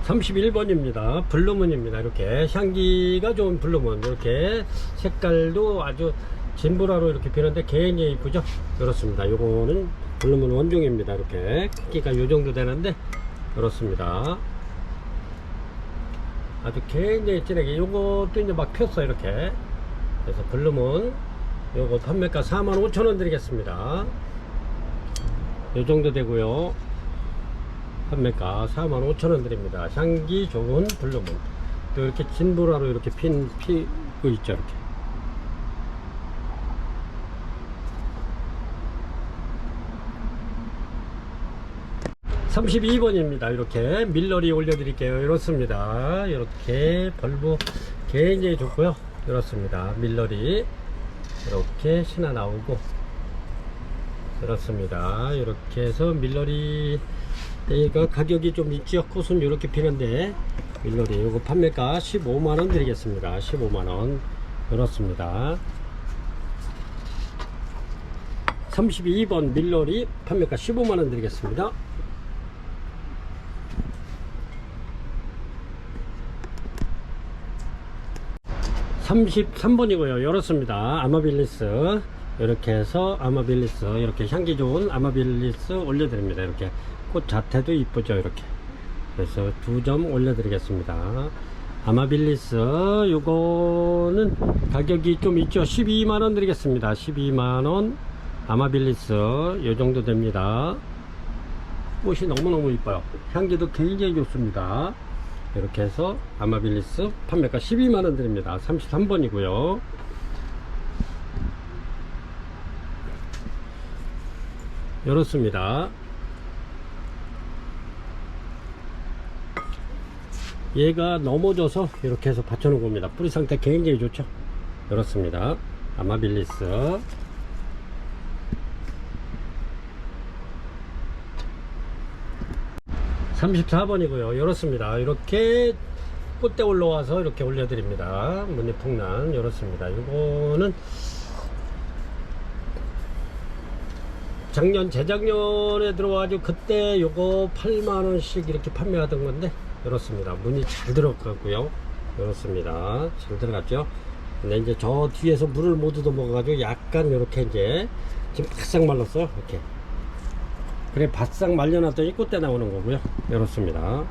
31번입니다. 블루문입니다. 이렇게 향기가 좋은 블루문, 이렇게 색깔도 아주 진보라로 이렇게 피는데 굉장히 이쁘죠. 이렇습니다. 요거는 블루문 원종입니다. 이렇게 크기가 요 정도 되는데 이렇습니다. 아주 굉장히 진하게, 요것도 이제 막 폈어요. 이렇게. 그래서 블루문 요거 판매가 45,000원 드리겠습니다. 요 정도 되고요. 판매가 45,000원 드립니다. 향기 좋은 블루문. 또 이렇게 진보라로 이렇게 피고 있죠. 이렇게. (32번입니다) 이렇게 밀러리 올려드릴게요. 이렇습니다. 이렇게 벌브 굉장히 좋고요. 이렇습니다. 밀러리 이렇게 신화 나오고 이렇습니다. 이렇게 해서 밀러리 얘가 가격이 좀 있죠. 꽃은 이렇게 피는데 밀러리 요거 판매가 15만원 드리겠습니다. 15만원. 이렇습니다. 32번 밀러리 판매가 15만원 드리겠습니다. 33번이고요. 이렇습니다. 아마빌리스 이렇게 해서 아마빌리스 이렇게 향기 좋은 아마빌리스 올려드립니다. 이렇게 꽃 자태도 이쁘죠. 이렇게 그래서 2점 올려드리겠습니다. 아마빌리스 요거는 가격이 좀 있죠. 12만원 드리겠습니다. 12만원 아마빌리스 요정도 됩니다. 꽃이 너무너무 이뻐요. 향기도 굉장히 좋습니다. 이렇게 해서 아마빌리스 판매가 12만원 드립니다. 33번이고요. 이렇습니다. 얘가 넘어져서 이렇게 해서 받쳐놓은 겁니다. 뿌리 상태 굉장히 좋죠. 이렇습니다. 아마빌리스 34번이고요. 이렇습니다. 이렇게 꽃대 올라와서 이렇게 올려드립니다. 무늬풍란 이렇습니다. 이거는 재작년에 들어와가지고 그때 요거 8만원씩 이렇게 판매하던 건데 이렇습니다. 무늬 잘 들어갔고요. 이렇습니다. 잘 들어갔죠. 근데 이제 저 뒤에서 물을 못 얻어 먹어가지고 약간 이렇게 이제 지금 바싹 말랐어요. 이렇게. 그래 바싹 말려놨더니 꽃대 나오는 거고요. 이렇습니다.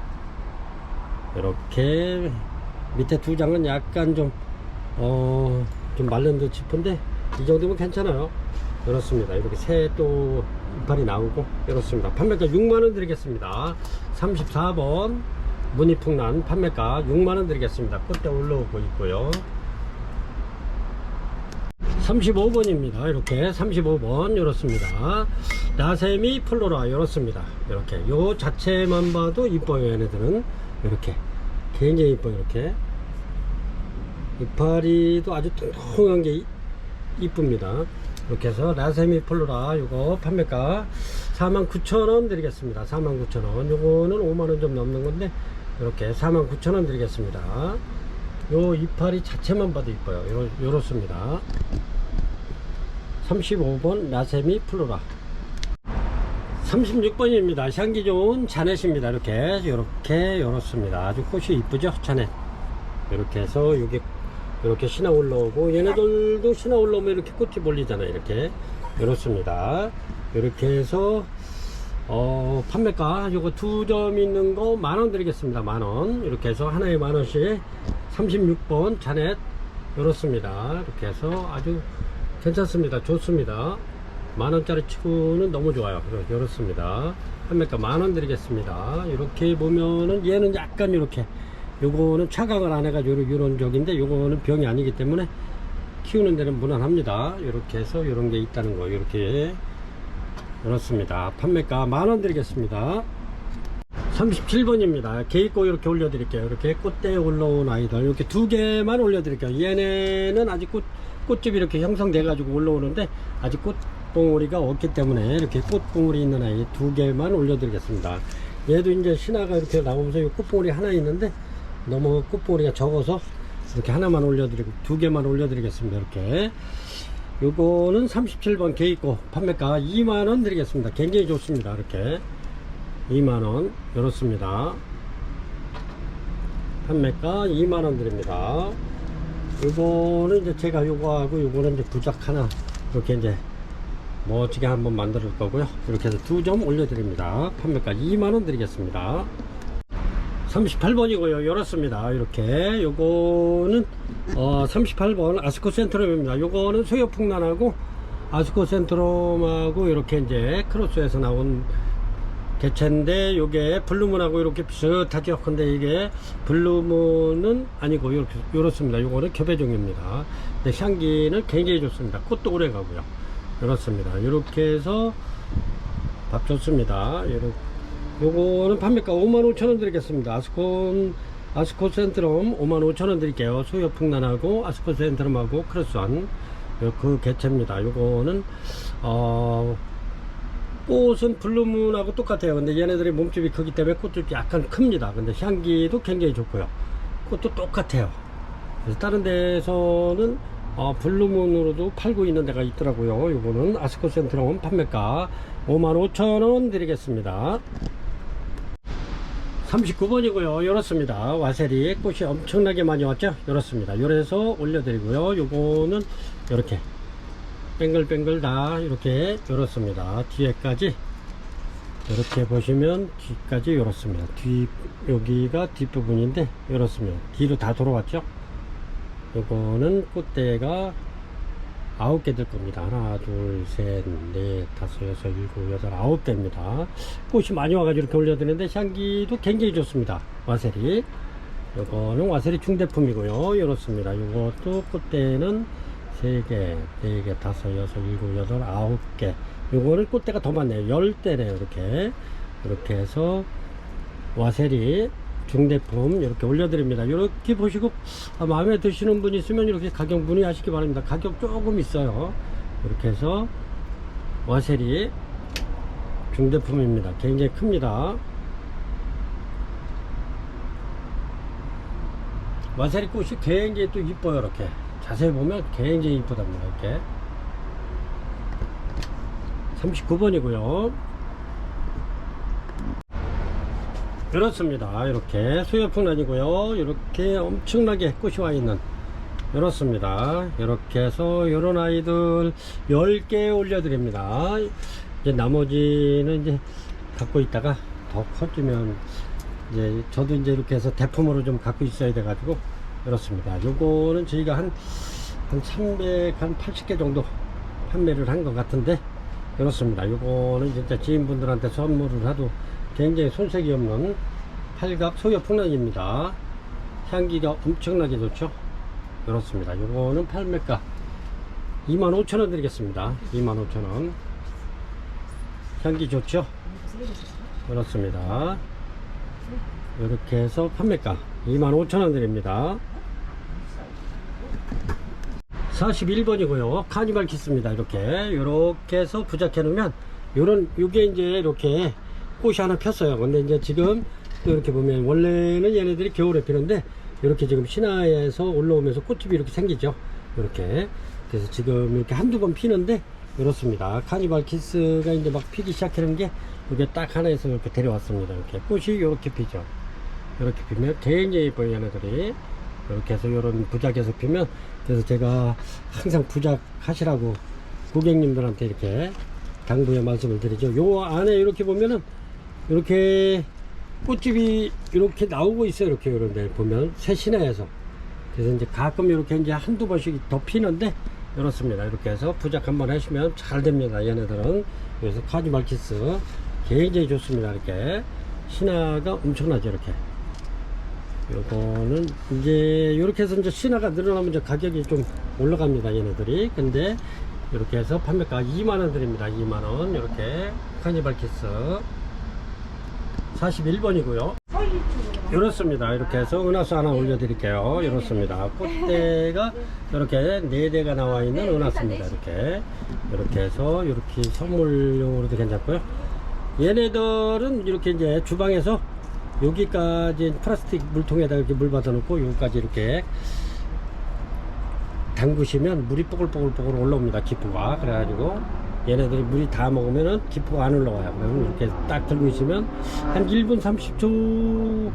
이렇게 밑에 2장은 약간 좀 말른 듯 싶은데 이 정도면 괜찮아요. 이렇습니다. 이렇게 새 또 이파리 나오고 이렇습니다. 판매가 6만원 드리겠습니다. 34번 무늬풍란 판매가 6만원 드리겠습니다. 꽃대 올라오고 있고요. 35번입니다. 이렇게 35번 이렇습니다. 나세미 플로라 이렇습니다. 이렇게 요 자체만 봐도 이뻐요. 얘네들은 이렇게 굉장히 이뻐요. 이렇게 이파리도 아주 통통한 게 이쁩니다. 이렇게 해서 나세미 플로라 요거 판매가 49,000원 드리겠습니다. 49,000원. 요거는 5만원 좀 넘는 건데 이렇게 49,000원 드리겠습니다. 요 이파리 자체만 봐도 이뻐요. 요렇습니다. 35번 나세미 플로라. 36번입니다. 향기 좋은 자넷입니다. 이렇게 요렇습니다. 아주 꽃이 이쁘죠? 자넷. 이렇게 해서 여기 이렇게 신화 올라오고, 얘네들도 신화 올라오면 이렇게 꽃이 몰리잖아요. 이렇게 요렇습니다. 이렇게 해서 판매가 요거 2점 있는 거 만원 드리겠습니다. 만원. 이렇게 해서 하나에 만원씩 36번 자넷 요렇습니다. 이렇게 해서 아주 괜찮습니다. 좋습니다. 만원짜리 치고는 너무 좋아요. 요렇습니다. 판매가 만원 드리겠습니다. 이렇게 보면은 얘는 약간 이렇게, 요거는 차각을 안 해가지고 요런 적인데, 요거는 병이 아니기 때문에 키우는 데는 무난합니다. 이렇게 해서 요런 게 있다는 거. 이렇게 요렇습니다. 판매가 만원 드리겠습니다. 37번입니다. 개입고 이렇게 올려드릴게요. 이렇게 꽃대에 올라온 아이들 이렇게 2개만 올려드릴게요. 얘네는 아직 꽃집이 이렇게 형성돼 가지고 올라오는데 아직 꽃봉오리가 없기 때문에 이렇게 꽃봉오리 있는 아이 2개만 올려드리겠습니다. 얘도 이제 신화가 이렇게 나오면서 이 꽃봉오리 하나 있는데 너무 꽃봉오리가 적어서 이렇게 하나만 올려드리고 2개만 올려드리겠습니다. 이렇게 요거는 37번 개입고 판매가 2만원 드리겠습니다. 굉장히 좋습니다. 이렇게 2만원 이렇습니다. 판매가 2만원 드립니다. 요거는 이제 제가 요거하고 요거는 이제 부작 하나 이렇게 이제 멋지게 한번 만들 거고요. 이렇게 해서 2점 올려드립니다. 판매가 2만원 드리겠습니다. 38번이고요. 이렇습니다. 이렇게 요거는 38번 아스코 센트럼입니다. 요거는 소요풍란하고 아스코 센트럼하고 이렇게 이제 크로스에서 나온 개체인데, 요게 블루문하고 이렇게 비슷하죠. 근데 이게 블루문은 아니고 요렇습니다. 요거는 교배종입니다. 근데 향기는 굉장히 좋습니다. 꽃도 오래 가고요. 이렇습니다. 이렇게 해서 밥 좋습니다. 요거는 판매가 55,000원 드리겠습니다. 아스코 센트럼 55,000원 드릴게요. 소요풍란하고 아스코 센트럼하고 크로스한 그 개체입니다. 요거는 꽃은 블루문하고 똑같아요. 근데 얘네들이 몸집이 크기 때문에 꽃도 약간 큽니다. 근데 향기도 굉장히 좋고요. 꽃도 똑같아요. 그래서 다른 데서는 블루문으로도 팔고 있는 데가 있더라고요. 요거는 아스코 센트럼 판매가 55,000원 드리겠습니다. 39번이고요. 이렇습니다. 와세리 꽃이 엄청나게 많이 왔죠. 이렇습니다. 요래서 올려드리고요. 요거는 이렇게 뱅글뱅글 다 이렇게 이렇습니다. 뒤에까지 이렇게 보시면 뒤까지 이렇습니다. 여기가 뒷부분인데 이렇습니다. 뒤로 다 돌아왔죠. 요거는 꽃대가 9개 될 겁니다. 하나, 둘, 셋, 넷, 다섯, 여섯, 일곱, 여덟, 9대입니다. 꽃이 많이 와가지고 이렇게 올려드리는데 향기도 굉장히 좋습니다. 와세리. 요거는 와세리 중대품이고요. 이렇습니다. 요것도 꽃대는 3개, 4개, 5, 6, 7, 8, 9개. 요거는 꽃대가 더 많네요. 10대네요. 이렇게 해서 와세리 중대품 이렇게 올려드립니다. 이렇게 보시고 마음에 드시는 분 있으면 이렇게 가격 문의하시기 바랍니다. 가격 조금 있어요. 이렇게 해서 와세리 중대품입니다. 굉장히 큽니다. 와세리 꽃이 굉장히 또 이뻐요. 이렇게 자세히 보면 굉장히 이쁘답니다. 이렇게 39번이고요 이렇습니다. 이렇게 소요풍란이고요. 이렇게 엄청나게 꽃이 와 있는 이렇습니다. 이렇게 해서 이런 아이들 10개 올려드립니다. 이제 나머지는 이제 갖고 있다가 더 커지면 이제 저도 이제 이렇게 해서 대품으로 좀 갖고 있어야 돼 가지고 이렇습니다. 요거는 저희가 한 380개 정도 판매를 한 것 같은데 이렇습니다. 요거는 진짜 지인분들한테 선물을 하도 굉장히 손색이 없는 팔각 소요풍란입니다. 향기가 엄청나게 좋죠. 이렇습니다. 요거는 판매가 25,000원 드리겠습니다. 25,000원. 향기 좋죠? 그렇습니다. 이렇게 해서 판매가 25,000원 드립니다. 41번이고요. 카니발 키스입니다. 이렇게 해서 부착해 놓으면 요게 이제 이렇게 꽃이 하나 폈어요. 근데 이제 지금 또 이렇게 보면 원래는 얘네들이 겨울에 피는데 이렇게 지금 신화에서 올라오면서 꽃집이 이렇게 생기죠. 이렇게. 그래서 지금 이렇게 한두 번 피는데 이렇습니다. 카니발 키스가 이제 막 피기 시작하는 게 이게 딱 하나에서 이렇게 데려왔습니다. 이렇게 꽃이 이렇게 피죠. 이렇게 피면 굉장히 예뻐요. 얘네들이. 이렇게 해서 이런 부작에서 피면, 그래서 제가 항상 부작 하시라고 고객님들한테 이렇게 당부의 말씀을 드리죠. 요 안에 이렇게 보면은 이렇게 꽃집이 이렇게 나오고 있어요. 이렇게 이런 데 보면 새 시내에서. 그래서 이제 가끔 이렇게 이제 한두 번씩 더 피는데 이렇습니다. 이렇게 해서 부작 한번 하시면 잘 됩니다. 얘네들은. 그래서 카니발 키스 굉장히 좋습니다. 이렇게 신화가 엄청나죠. 이렇게. 요거는 이제 이렇게 해서 이제 신화가 늘어나면 이제 가격이 좀 올라갑니다. 얘네들이. 근데 이렇게 해서 판매가 2만원 드립니다. 2만원. 이렇게 카니발 키스 41번이고요. 이렇습니다. 이렇게 해서 은하수 하나 올려 드릴게요. 이렇습니다. 꽃대가 이렇게 4대가 나와 있는 은하수입니다. 이렇게 해서 이렇게 선물용으로도 괜찮고요. 얘네들은 이렇게 이제 주방에서 여기까지 플라스틱 물통에다 이렇게 물 받아 놓고 여기까지 이렇게 담그시면 물이 뽀글뽀글 올라옵니다. 기포가. 그래가지고 얘네들이 물이 다 먹으면은 기포가 안 올라와요. 그러면 이렇게 딱 들고 있으면 한 1분 30초,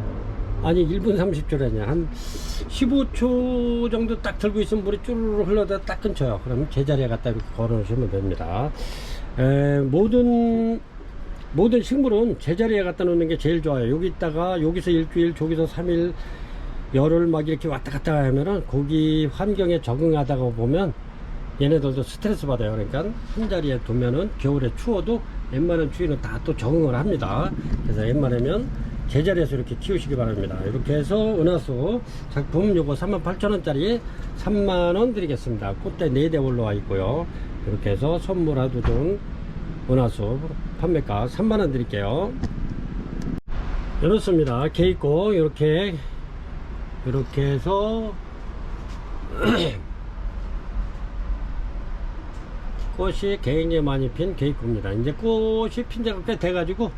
아니 1분 30초라냐, 한 15초 정도 딱 들고 있으면 물이 쭈르르 흘러다 딱 끊쳐요. 그러면 제자리에 갖다 이렇게 걸어 놓으시면 됩니다. 모든 식물은 제자리에 갖다 놓는 게 제일 좋아요. 여기 있다가 여기서 일주일, 저기서 3일, 열흘 막 이렇게 왔다 갔다 하면은 거기 환경에 적응하다가 보면 얘네들도 스트레스 받아요. 그러니까 한 자리에 두면은 겨울에 추워도 웬만한 추위는 다 또 적응을 합니다. 그래서 웬만하면 제자리에서 이렇게 키우시기 바랍니다. 이렇게 해서 은하수 작품 요거 38,000원짜리 3만원 드리겠습니다. 꽃대 4대 올라와 있고요. 이렇게 해서 선물하도 좀 은하수 판매가 3만원 드릴게요. 이렇습니다. 개있고 이렇게 해서 꽃이 굉장히 많이 핀 개이코입니다. 이제 꽃이 핀 지가 꽤 돼가지고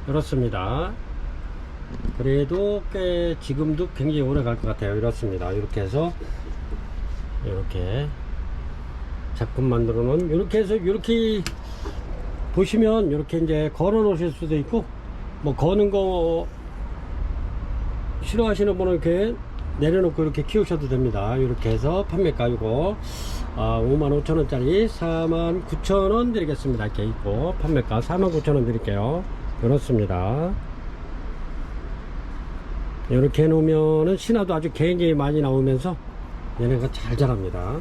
이렇습니다. 그래도 꽤 지금도 굉장히 오래 갈 것 같아요. 이렇습니다. 이렇게 해서 이렇게 작품 만들어 놓은, 이렇게 해서 이렇게 보시면 이렇게 이제 걸어 놓으실 수도 있고, 뭐 거는 거 싫어하시는 분은 이렇게 내려놓고 이렇게 키우셔도 됩니다. 이렇게 해서 판매가 이거 55,000원짜리 49,000원 드리겠습니다. 이렇게 있고 판매가 49,000원 드릴게요. 그렇습니다. 이렇게 해놓으면은 신화도 아주 굉장히 많이 나오면서 얘네가 잘 자랍니다.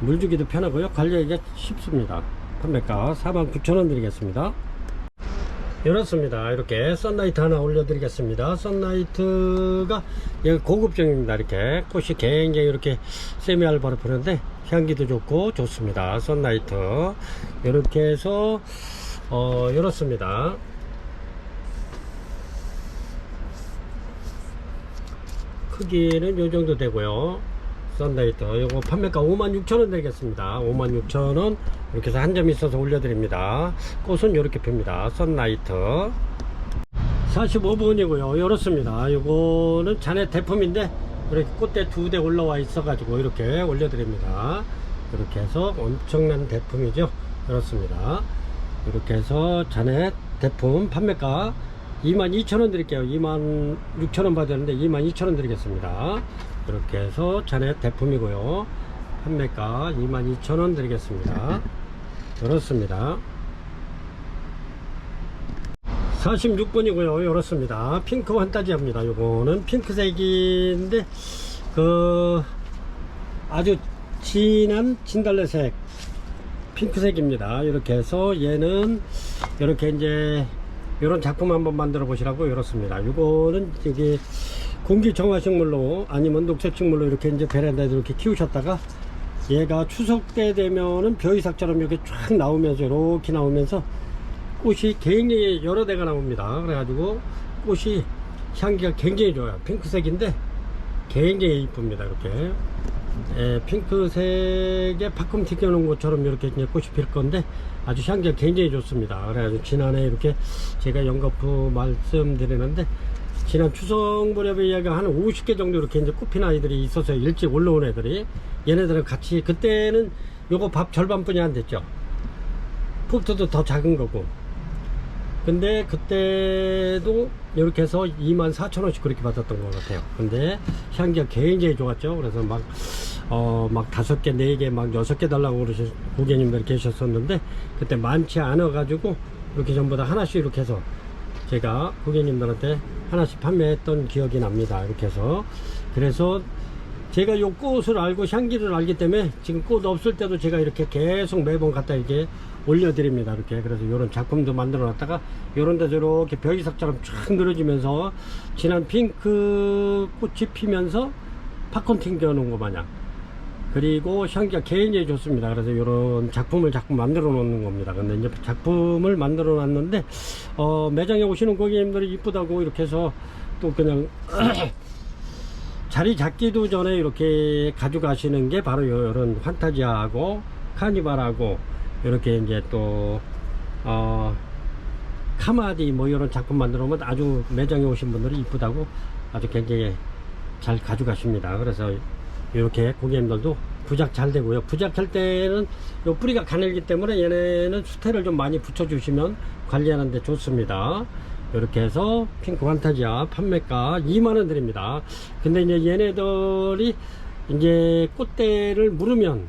물주기도 편하고요. 관리하기가 쉽습니다. 판매가 49,000원 드리겠습니다. 이렇습니다. 이렇게 썬라이트 하나 올려드리겠습니다. 썬라이트가 고급종입니다. 이렇게 꽃이 굉장히 이렇게 세미알바로 피는데 향기도 좋고 좋습니다. 썬라이트 이렇게 해서 이렇습니다. 크기는 요 정도 되고요. 썬라이트 요거 판매가 56,000원 되겠습니다. 56,000원 이렇게 해서 한 점 있어서 올려드립니다. 꽃은 이렇게 핍니다. 썬라이트 45번이고요. 이렇습니다. 요거는 자네 대품인데 이렇게 꽃대 2대 올라와 있어 가지고 이렇게 올려드립니다. 이렇게 해서 엄청난 대품이죠. 이렇습니다. 이렇게 해서 자네 대품 판매가 22,000원 드릴게요. 26,000원 받았는데 22,000원 드리겠습니다. 이렇게 해서 자네 대품이고요. 판매가 22,000원 드리겠습니다. 그렇습니다. 46번이고요. 이렇습니다. 핑크 환타지합니다. 요거는 핑크색인데 아주 진한 진달래색 핑크색입니다. 이렇게 해서 얘는 이렇게 이제 이런 작품 한번 만들어 보시라고 이렇습니다. 요거는 여기 공기정화식물로 아니면 녹색식물로 이렇게 이제 베란다에 이렇게 키우셨다가 얘가 추석 때 되면은 벼이삭처럼 이렇게 쫙 나오면서 이렇게 나오면서 꽃이 굉장히 여러 대가 나옵니다. 그래가지고 꽃이 향기가 굉장히 좋아요. 핑크색인데 굉장히 이쁩니다. 이렇게 핑크색에 팝콘 튀겨놓은 것처럼 이렇게 이제 꽃이 필 건데 아주 향기가 굉장히 좋습니다. 그래가지고 지난해 이렇게 제가 연거푸 말씀드리는데 지난 추석 무렵에 얘가 한 50개 정도 이렇게 이제 꽃핀 아이들이 있었어요. 일찍 올라온 애들이. 얘네들은 같이, 그때는 요거 밥 절반뿐이 안 됐죠. 포트도 더 작은 거고. 근데 그때도 이렇게 해서 24,000원씩 그렇게 받았던 것 같아요. 근데 향기가 굉장히 좋았죠. 그래서 막 5개, 4개, 막 6개 달라고 그러신 고객님들이 계셨었는데 그때 많지 않아 가지고 이렇게 전부 다 하나씩 이렇게 해서 제가 고객님들한테 하나씩 판매했던 기억이 납니다. 이렇게 해서. 그래서 제가 요 꽃을 알고 향기를 알기 때문에 지금 꽃 없을 때도 제가 이렇게 계속 매번 갖다 이렇게 올려드립니다. 이렇게. 그래서 요런 작품도 만들어 놨다가 요런 데서 이렇게 벼이삭처럼 쫙 늘어지면서 진한 핑크 꽃이 피면서 팝콘 튕겨 놓은 거 마냥. 그리고 향기가 굉장히 좋습니다. 그래서 이런 작품을 자꾸 만들어 놓는 겁니다. 근데 이제 작품을 만들어 놨는데 매장에 오시는 고객님들이 이쁘다고 이렇게 해서 또 그냥 자리 잡기도 전에 이렇게 가져가시는 게 바로 이런 판타지아하고 카니발하고 이렇게 이제 또 카마디 뭐 이런 작품 만들어 놓으면 아주 매장에 오신 분들이 이쁘다고 아주 굉장히 잘 가져가십니다. 그래서 이렇게 고객님들도 부작 잘 되고요. 부작할 때는 요 뿌리가 가늘기 때문에 얘네는 수태를 좀 많이 붙여 주시면 관리하는데 좋습니다. 이렇게 해서 핑크 판타지아 판매가 2만원 드립니다. 근데 이제 얘네들이 이제 꽃대를 물으면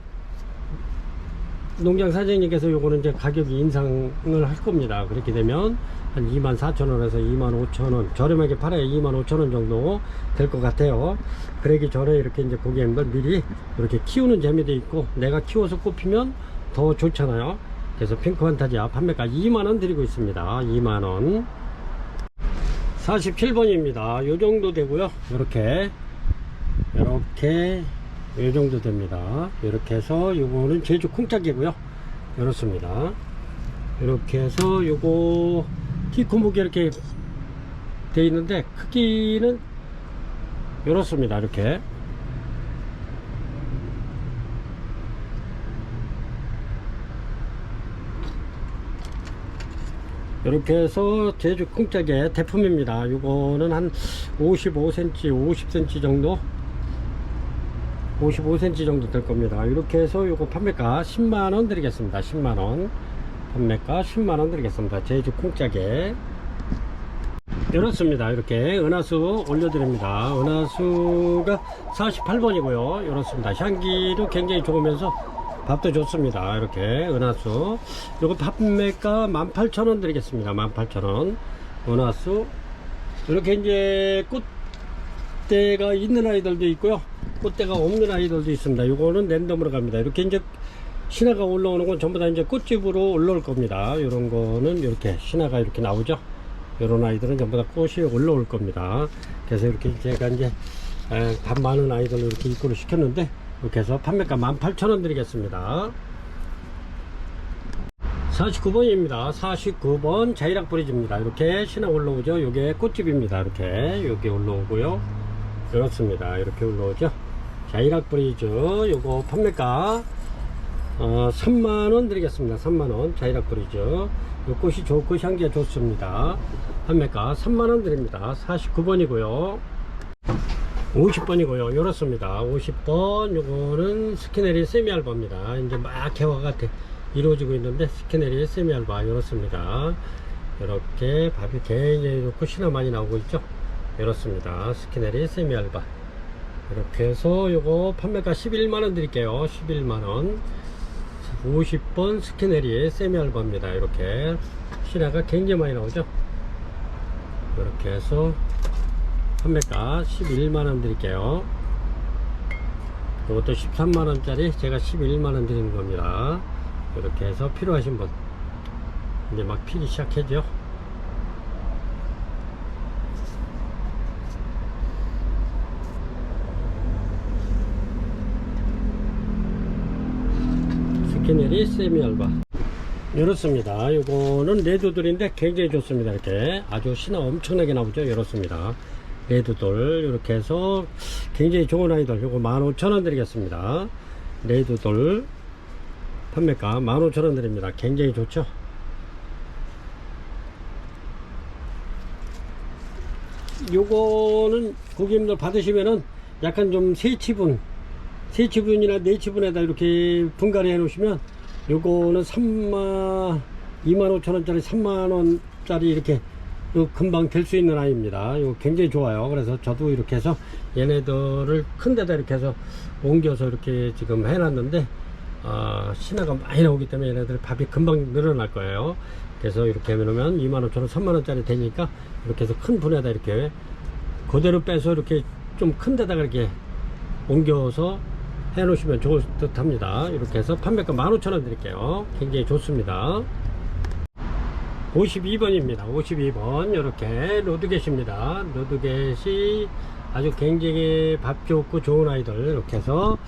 농장 사장님께서 요거는 이제 가격이 인상을 할 겁니다. 그렇게 되면 한 24,000원에서 25,000원 저렴하게 팔아야 25,000원 정도 될 것 같아요. 그러기 전에 이렇게 이제 고객님들 미리 이렇게 키우는 재미도 있고 내가 키워서 꽃 피면 더 좋잖아요. 그래서 핑크 판타지아 판매가 2만원 드리고 있습니다. 2만원. 47번입니다. 요 정도 되고요. 이렇게 요 정도 됩니다. 이렇게 해서 요거는 제주 콩짝이고요. 이렇습니다. 이렇게 해서 요거 키코목이 이렇게 되어 있는데 크기는 이렇습니다. 이렇게 이렇게 해서 제주 콩짝의 대품입니다. 요거는 한 55cm 50cm 정도 55cm 정도 될 겁니다. 이렇게 해서 요거 판매가 10만원 드리겠습니다. 10만원 판매가 10만원 드리겠습니다. 제주 콩짝에 이렇습니다. 이렇게 은하수 올려드립니다. 은하수가 48번이고요 이렇습니다. 향기도 굉장히 좋으면서 밥도 좋습니다. 이렇게 은하수 요거 판매가 18,000원 드리겠습니다. 18,000원 은하수. 이렇게 이제 꽃대가 있는 아이들도 있고요 꽃대가 없는 아이들도 있습니다. 요거는 랜덤으로 갑니다. 이렇게 이제 신화가 올라오는 건 전부 다 이제 꽃집으로 올라올 겁니다. 이런 거는 이렇게 신화가 이렇게 나오죠. 이런 아이들은 전부 다 꽃이 올라올 겁니다. 그래서 이렇게 제가 이제 밥 많은 아이들을 이렇게 입고를 시켰는데 이렇게 해서 판매가 18,000원 드리겠습니다. 49번입니다. 49번 자이락 브리즈입니다. 이렇게 신화 올라오죠. 요게 꽃집입니다. 이렇게 여기 올라오고요. 그렇습니다. 이렇게 올라오죠. 자이락 브리즈 요거 판매가 3만원 드리겠습니다. 3만원 자이락 브리즈 요 꽃이 좋고 향기가 좋습니다. 판매가 3만원 드립니다. 49번이고요 50번이고요 이렇습니다. 50번 요거는 스키네리 세미알바입니다. 이제 막 개화가 이루어지고 있는데 스키네리 세미알바 이렇습니다. 이렇게 밥이 굉장히 좋고 신화 많이 나오고 있죠. 이렇습니다. 스키네리 세미알바 이렇게 해서 요거 판매가 11만원 드릴게요. 11만원 50번 스키네리 세미알바입니다. 이렇게 신화가 굉장히 많이 나오죠. 이렇게 해서 판매가 11만원 드릴게요. 이것도 13만원짜리 제가 11만원 드리는 겁니다. 이렇게 해서 필요하신 분 이제 막 피기 시작하죠. 캐네리 세미알바 이렇습니다. 요거는 레드돌인데 굉장히 좋습니다. 이렇게 아주 신화 엄청나게 나오죠. 이렇습니다. 레드돌 이렇게 해서 굉장히 좋은 아이돌 요거 15,000원 드리겠습니다. 레드돌 판매가 15,000원 드립니다. 굉장히 좋죠. 요거는 고객님들 받으시면은 약간 좀 세치분이나 네치분에다 이렇게 분갈이 해 놓으시면 요거는 25,000원짜리 3만원짜리 이렇게 금방 될 수 있는 아이입니다. 이거 굉장히 좋아요. 그래서 저도 이렇게 해서 얘네들을 큰 데다 이렇게 해서 옮겨서 이렇게 지금 해놨는데 신화가 많이 나오기 때문에 얘네들 밥이 금방 늘어날 거예요. 그래서 이렇게 해놓으면 25,000원 3만원짜리 되니까 이렇게 해서 큰 분에다 이렇게 그대로 빼서 이렇게 좀 큰 데다가 이렇게 옮겨서 해 놓으시면 좋을 듯 합니다. 이렇게 해서 판매가 15,000원 드릴게요. 굉장히 좋습니다. 52번입니다. 52번 이렇게 로드겟입니다. 로드겟이 아주 굉장히 밥 좋고 좋은 아이들 이렇게 해서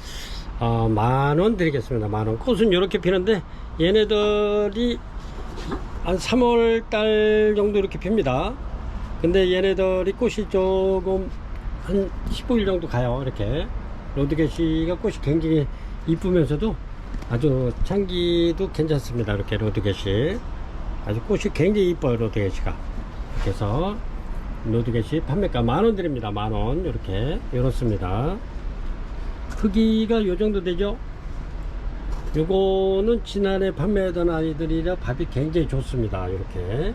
10,000원 드리겠습니다. 10,000원. 꽃은 이렇게 피는데 얘네들이 한 3월달 정도 이렇게 핍니다. 근데 얘네들이 꽃이 조금 한 15일 정도 가요. 이렇게 로드겟이가 꽃이 굉장히 이쁘면서도 아주 향기도 괜찮습니다. 이렇게 로드겟이 아주 꽃이 굉장히 이뻐요. 로드겟이가 이렇게 해서 로드겟이 판매가 10,000원 드립니다. 10,000원 이렇게 이렇습니다. 크기가 요 정도 되죠. 요거는 지난해 판매하던 아이들이라 밥이 굉장히 좋습니다. 이렇게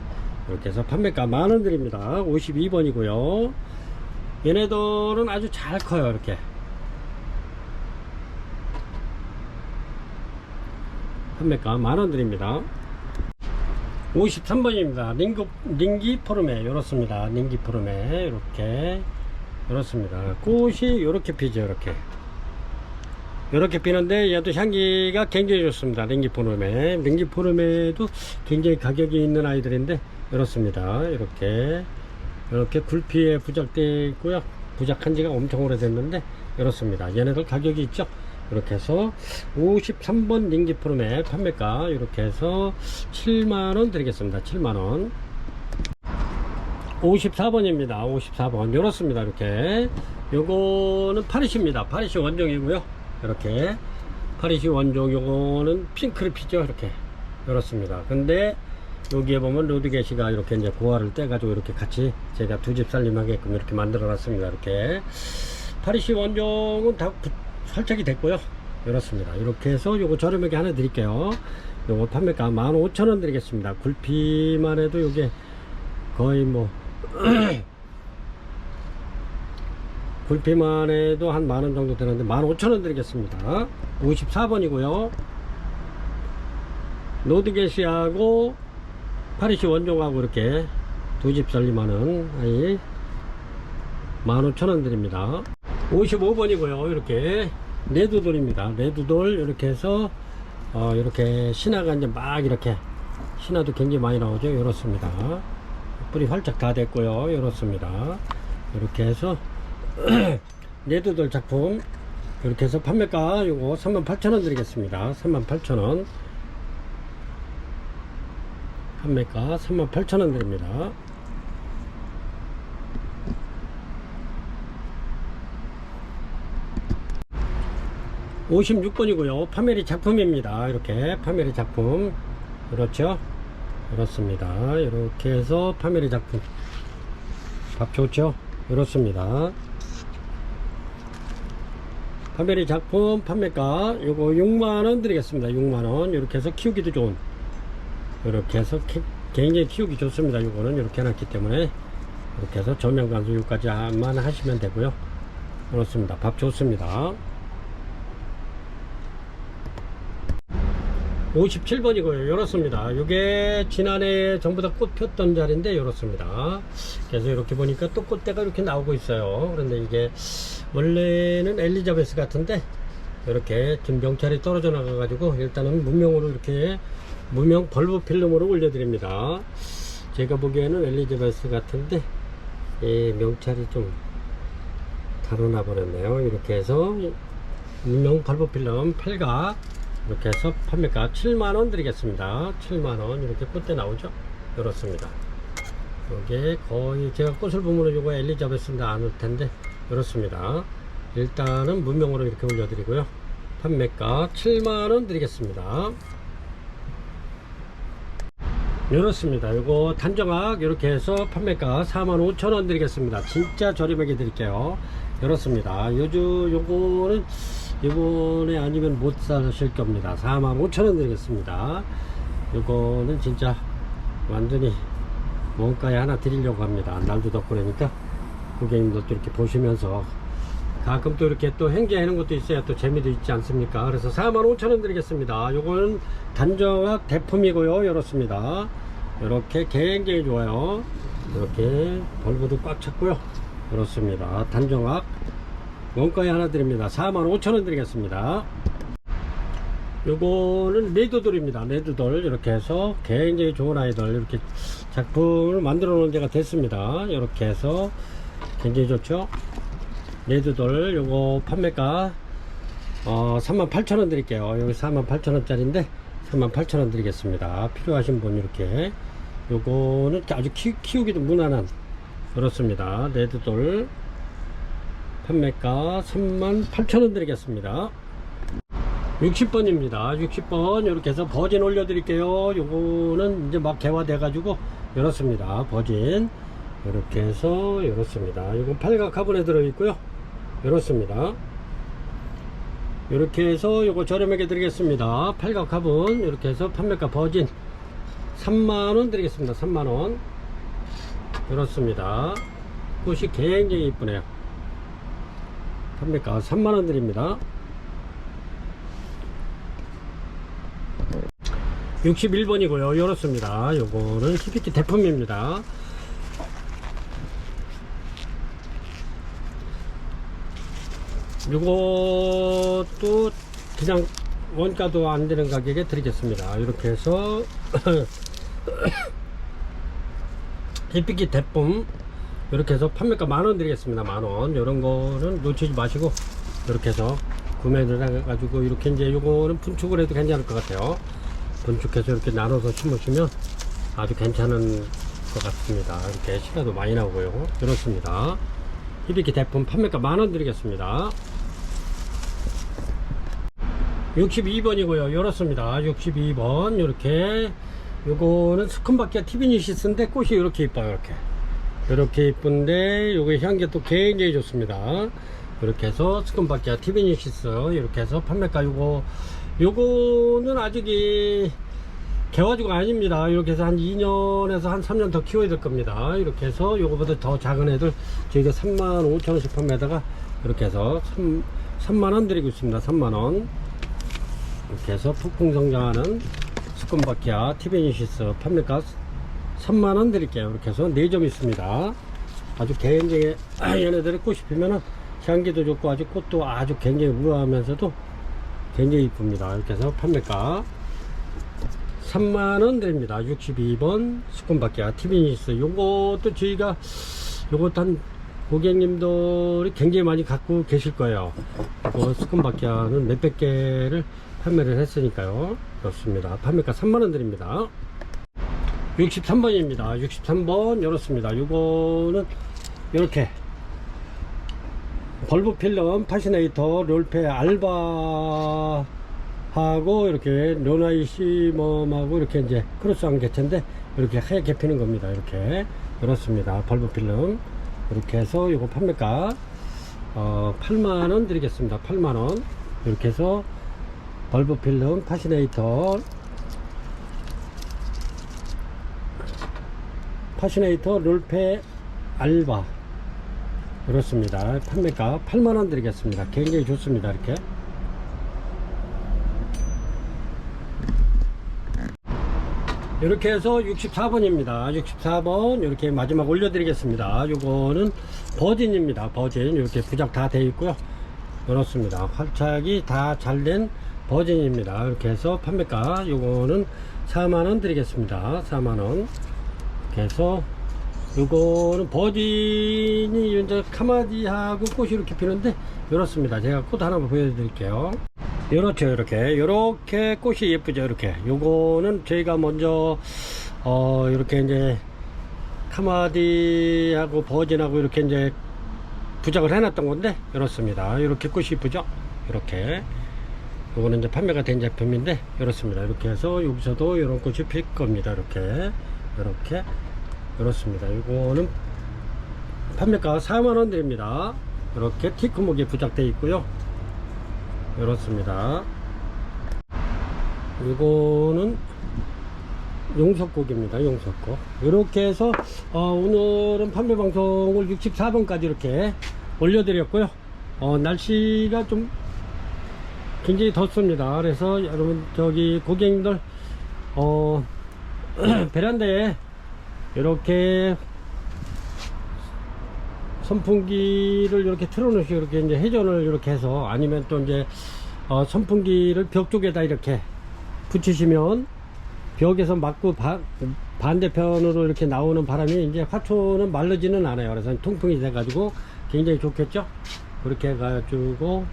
해서 판매가 10,000원 드립니다. 52번이고요 얘네들은 아주 잘 커요. 이렇게 판매가 10,000원 드립니다. 53번입니다. 링기 포르메 이렇습니다. 링기 포르메 이렇게 이렇습니다. 꽃이 이렇게 피죠. 이렇게 피는데 얘도 향기가 굉장히 좋습니다. 링기 포르메도 굉장히 가격이 있는 아이들인데 이렇습니다. 이렇게 굴피에 부작되어 있고요. 부작한 지가 엄청 오래됐는데 이렇습니다. 얘네들 가격이 있죠. 이렇게 해서 53번 링기 포르메 판매가 이렇게 해서 7만원 드리겠습니다. 7만원. 54번입니다. 54번 이렇습니다. 이렇게 요거는 파리시입니다. 파리시 원종이고요. 이렇게 파리시 원종 요거는 핑크를 피죠. 이렇습니다. 근데 여기에 보면 로드겟이가 이렇게 이제 고화를 떼가지고 이렇게 같이 제가 두 집 살림하게끔 이렇게 만들어 놨습니다. 이렇게 파리시 원종은 다 설정이 됐고요. 이렇습니다. 이렇게 해서 요거 저렴하게 하나 드릴게요. 요거 판매가 15,000원 드리겠습니다. 굴피만 해도 요게 거의 뭐 굴피만 해도 한 10,000원 정도 되는데 15,000원 드리겠습니다. 54번이고요 로드겟이하고 파리시 원종하고 이렇게 두 집 살림하는 아이 15,000원 드립니다. 55번이고요 이렇게 레드돌입니다. 레드돌 이렇게 해서 이렇게 신화가 이제 막 이렇게 신화도 굉장히 많이 나오죠. 이렇습니다. 뿌리 활짝 다 됐고요. 이렇습니다. 이렇게 해서 레드돌 작품 이렇게 해서 판매가 요거 38,000원 드리겠습니다. 38,000원 판매가 38,000원 드립니다. 56번이고요 파메리 작품입니다. 이렇게 파메리 작품 그렇죠. 그렇습니다. 이렇게 해서 파메리 작품 밥 좋죠. 이렇습니다. 파메리 작품 판매가 요거 6만원 드리겠습니다. 6만원 이렇게 해서 키우기도 좋은 이렇게 해서 굉장히 키우기 좋습니다. 요거는 이렇게 해놨기 때문에 이렇게 해서 저명관수 여기까지만 하시면 되고요. 그렇습니다. 밥 좋습니다. 57번이고요. 이렇습니다. 요게 지난해 전부 다 꽃 폈던 자리인데 이렇습니다. 그래서 이렇게 보니까 또 꽃대가 이렇게 나오고 있어요. 그런데 이게 원래는 엘리자베스 같은데 이렇게 좀 명찰이 떨어져 나가 가지고 일단은 무명으로 이렇게 무명 벌브 필름으로 올려드립니다. 제가 보기에는 엘리자베스 같은데 명찰이 좀 다루나 버렸네요. 이렇게 해서 무명 벌브 필름 8각 이렇게 해서 판매가 7만원 드리겠습니다. 7만원 이렇게 꽃대 나오죠. 이렇습니다. 이게 거의 제가 꽃을 보면 이거 엘리자베스인데 안 올 텐데 이렇습니다. 일단은 문명으로 이렇게 올려드리고요. 판매가 7만원 드리겠습니다. 이렇습니다. 이거 단정학 이렇게 해서 판매가 45,000원 드리겠습니다. 진짜 저렴하게 드릴게요. 이렇습니다. 요거는 이번에 아니면 못 사실 겁니다. 45,000원 드리겠습니다. 요거는 진짜 완전히 원가에 하나 드리려고 합니다. 날도 덥고 그러니까 고객님들도 이렇게 보시면서 가끔 또 이렇게 또 행제하는 것도 있어야 또 재미도 있지 않습니까? 그래서 45,000원 드리겠습니다. 요거는 단정학 대품이고요. 이렇습니다. 이렇게 굉장히 좋아요. 이렇게 벌브도 꽉 찼고요. 그렇습니다. 단정학 원가에 하나 드립니다. 45,000원 드리겠습니다. 요거는 레드돌입니다. 레드돌 이렇게 해서 굉장히 좋은 아이들 이렇게 작품을 만들어 놓은 데가 됐습니다. 이렇게 해서 굉장히 좋죠. 레드돌 요거 판매가 38,000원 드릴게요. 여기 48,000원 짜리인데 38,000원 드리겠습니다. 필요하신 분 이렇게 요거는 아주 키우기도 무난한 그렇습니다. 레드돌 판매가 38,000원 드리겠습니다. 60번입니다. 60번 이렇게 해서 버진 올려 드릴게요. 요거는 이제 막 개화돼 가지고 이렇습니다. 버진 이렇게 해서 이렇습니다. 이건 팔각 화분에 들어 있고요. 이렇습니다. 이렇게 해서 요거 저렴하게 드리겠습니다. 팔각 화분 이렇게 해서 판매가 버진 3만원 드리겠습니다. 3만원 이렇습니다. 꽃이 굉장히 이쁘네요. 판매가 3만원 드립니다. 61번이고요. 이렇습니다. 요거는 히비키 대품입니다. 요것도 그냥 원가도 안 되는 가격에 드리겠습니다. 이렇게 해서 히비키 대품 이렇게 해서 판매가 만원 드리겠습니다. 만원. 이런 거는 놓치지 마시고 이렇게 해서 구매를 해가지고 이렇게 이제 요거는 분축을 해도 괜찮을 것 같아요. 분축해서 이렇게 나눠서 심으시면 아주 괜찮은 것 같습니다. 이렇게 시가도 많이 나오고요. 이렇습니다. 히비키 대품 판매가 만원 드리겠습니다. 62번이고요. 이렇습니다. 62번 이렇게 요거는 스콘바키아 티비니시스인데 꽃이 이렇게 이뻐요. 이렇게 이쁜데 요게 향기 또 굉장히 좋습니다. 이렇게 해서 스콘바키아 티비니시스 이렇게 해서 판매가 요거는 아직 개화주가 아닙니다. 이렇게 해서 한 2년에서 한 3년 더 키워야 될 겁니다. 이렇게 해서 요거보다 더 작은 애들 저희가 35,000원씩 판매하다가 이렇게 해서 3만원 드리고 있습니다. 3만원 이렇게 해서 폭풍 성장하는 스콘바키아 티베니시스 판매가 3만원 드릴게요. 이렇게 해서 4점 있습니다. 아주 굉장히 얘네들의 꽃이 피면은 향기도 좋고 아주 꽃도 아주 굉장히 우아하면서도 굉장히 이쁩니다. 이렇게 해서 판매가 3만원 드립니다. 62번 스콘바키아 티비니시스 요것도 저희가 요것도 한 고객님들이 굉장히 많이 갖고 계실 거예요. 스콘바키아는 몇백 개를 판매를 했으니까요. 그렇습니다. 판매가 3만원 드립니다. 63번입니다. 63번 이렇습니다. 요거는 이렇게 벌브 필름 파시네이터 롤페 알바하고 이렇게 로나이 시멈하고 이렇게 이제 크로스한 개체인데 이렇게 하얗게 피는 겁니다. 이렇게 그렇습니다. 벌브 필름 이렇게 해서 요거 판매가 8만원 드리겠습니다. 8만원 이렇게 해서 벌브 필름 파시네이터 롤페 알바 그렇습니다. 판매가 8만원 드리겠습니다. 굉장히 좋습니다. 이렇게 이렇게 해서 64번입니다. 64번 이렇게 마지막 올려드리겠습니다. 요거는 버진입니다. 버진 이렇게 부작 다 되어 있고요. 그렇습니다. 활착이 다 잘 된 버진입니다. 이렇게 해서 판매가 요거는 4만원 드리겠습니다. 4만원 이렇게 해서 요거는 버진이 이제 카마디하고 꽃이 이렇게 피는데 이렇습니다. 제가 꽃 하나 보여드릴게요. 요렇죠. 이렇게 꽃이 예쁘죠. 이렇게 요거는 저희가 먼저 이렇게 이제 카마디하고 버진하고 이렇게 이제 부작을 해놨던 건데 이렇습니다. 이렇게 꽃이 이쁘죠. 이렇게 요거는 이제 판매가 된 제품인데 이렇습니다. 이렇게 해서 여기서도 이런 꽃이 필 겁니다. 이렇게 이렇습니다. 요거는 판매가 4만원 드립니다. 이렇게 티크목이 부착되어 있고요. 이렇습니다. 이거는 용석곡입니다. 용석곡. 이렇게 해서 오늘은 판매 방송을 64번까지 이렇게 올려드렸고요. 날씨가 좀 굉장히 덥습니다. 그래서 여러분 저기 고객님들 베란다에 이렇게 선풍기를 이렇게 틀어놓으시고 이렇게 이제 회전을 이렇게 해서 아니면 또 이제 선풍기를 벽 쪽에다 이렇게 붙이시면 벽에서 맞고 반대편으로 이렇게 나오는 바람이 이제 화초는 마르지는 않아요. 그래서 통풍이 돼 가지고 굉장히 좋겠죠. 그렇게 해 가지고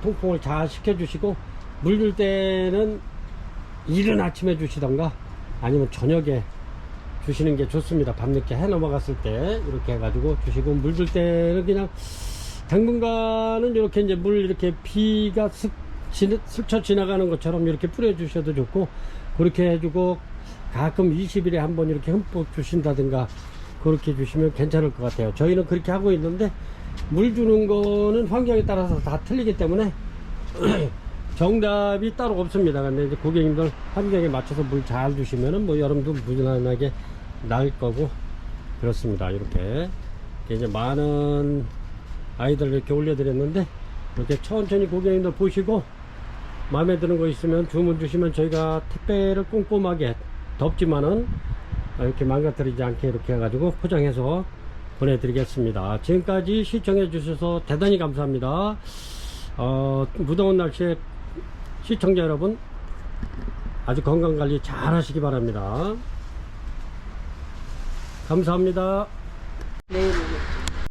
통풍을 잘 시켜 주시고 물 줄 때는 이른 아침에 주시던가 아니면 저녁에 주시는 게 좋습니다. 밤늦게 해 넘어갔을 때 이렇게 해가지고 주시고 물 줄 때는 그냥 당분간은 이렇게 이제 물 이렇게 비가 스쳐 지나가는 것처럼 이렇게 뿌려 주셔도 좋고 그렇게 해주고 가끔 20일에 한번 이렇게 흠뻑 주신다든가 그렇게 주시면 괜찮을 것 같아요. 저희는 그렇게 하고 있는데 물 주는 거는 환경에 따라서 다 틀리기 때문에 정답이 따로 없습니다. 근데 이제 고객님들 환경에 맞춰서 물 잘 주시면은 뭐 여름도 무난하게 날 거고 그렇습니다. 이렇게 이제 많은 아이들 이렇게 올려드렸는데 이렇게 천천히 고객님들 보시고 마음에 드는 거 있으면 주문 주시면 저희가 택배를 꼼꼼하게 덥지만은 이렇게 망가뜨리지 않게 이렇게 해가지고 포장해서 보내드리겠습니다. 지금까지 시청해 주셔서 대단히 감사합니다. 무더운 날씨에 시청자 여러분 아주 건강관리 잘 하시기 바랍니다. 감사합니다. 네.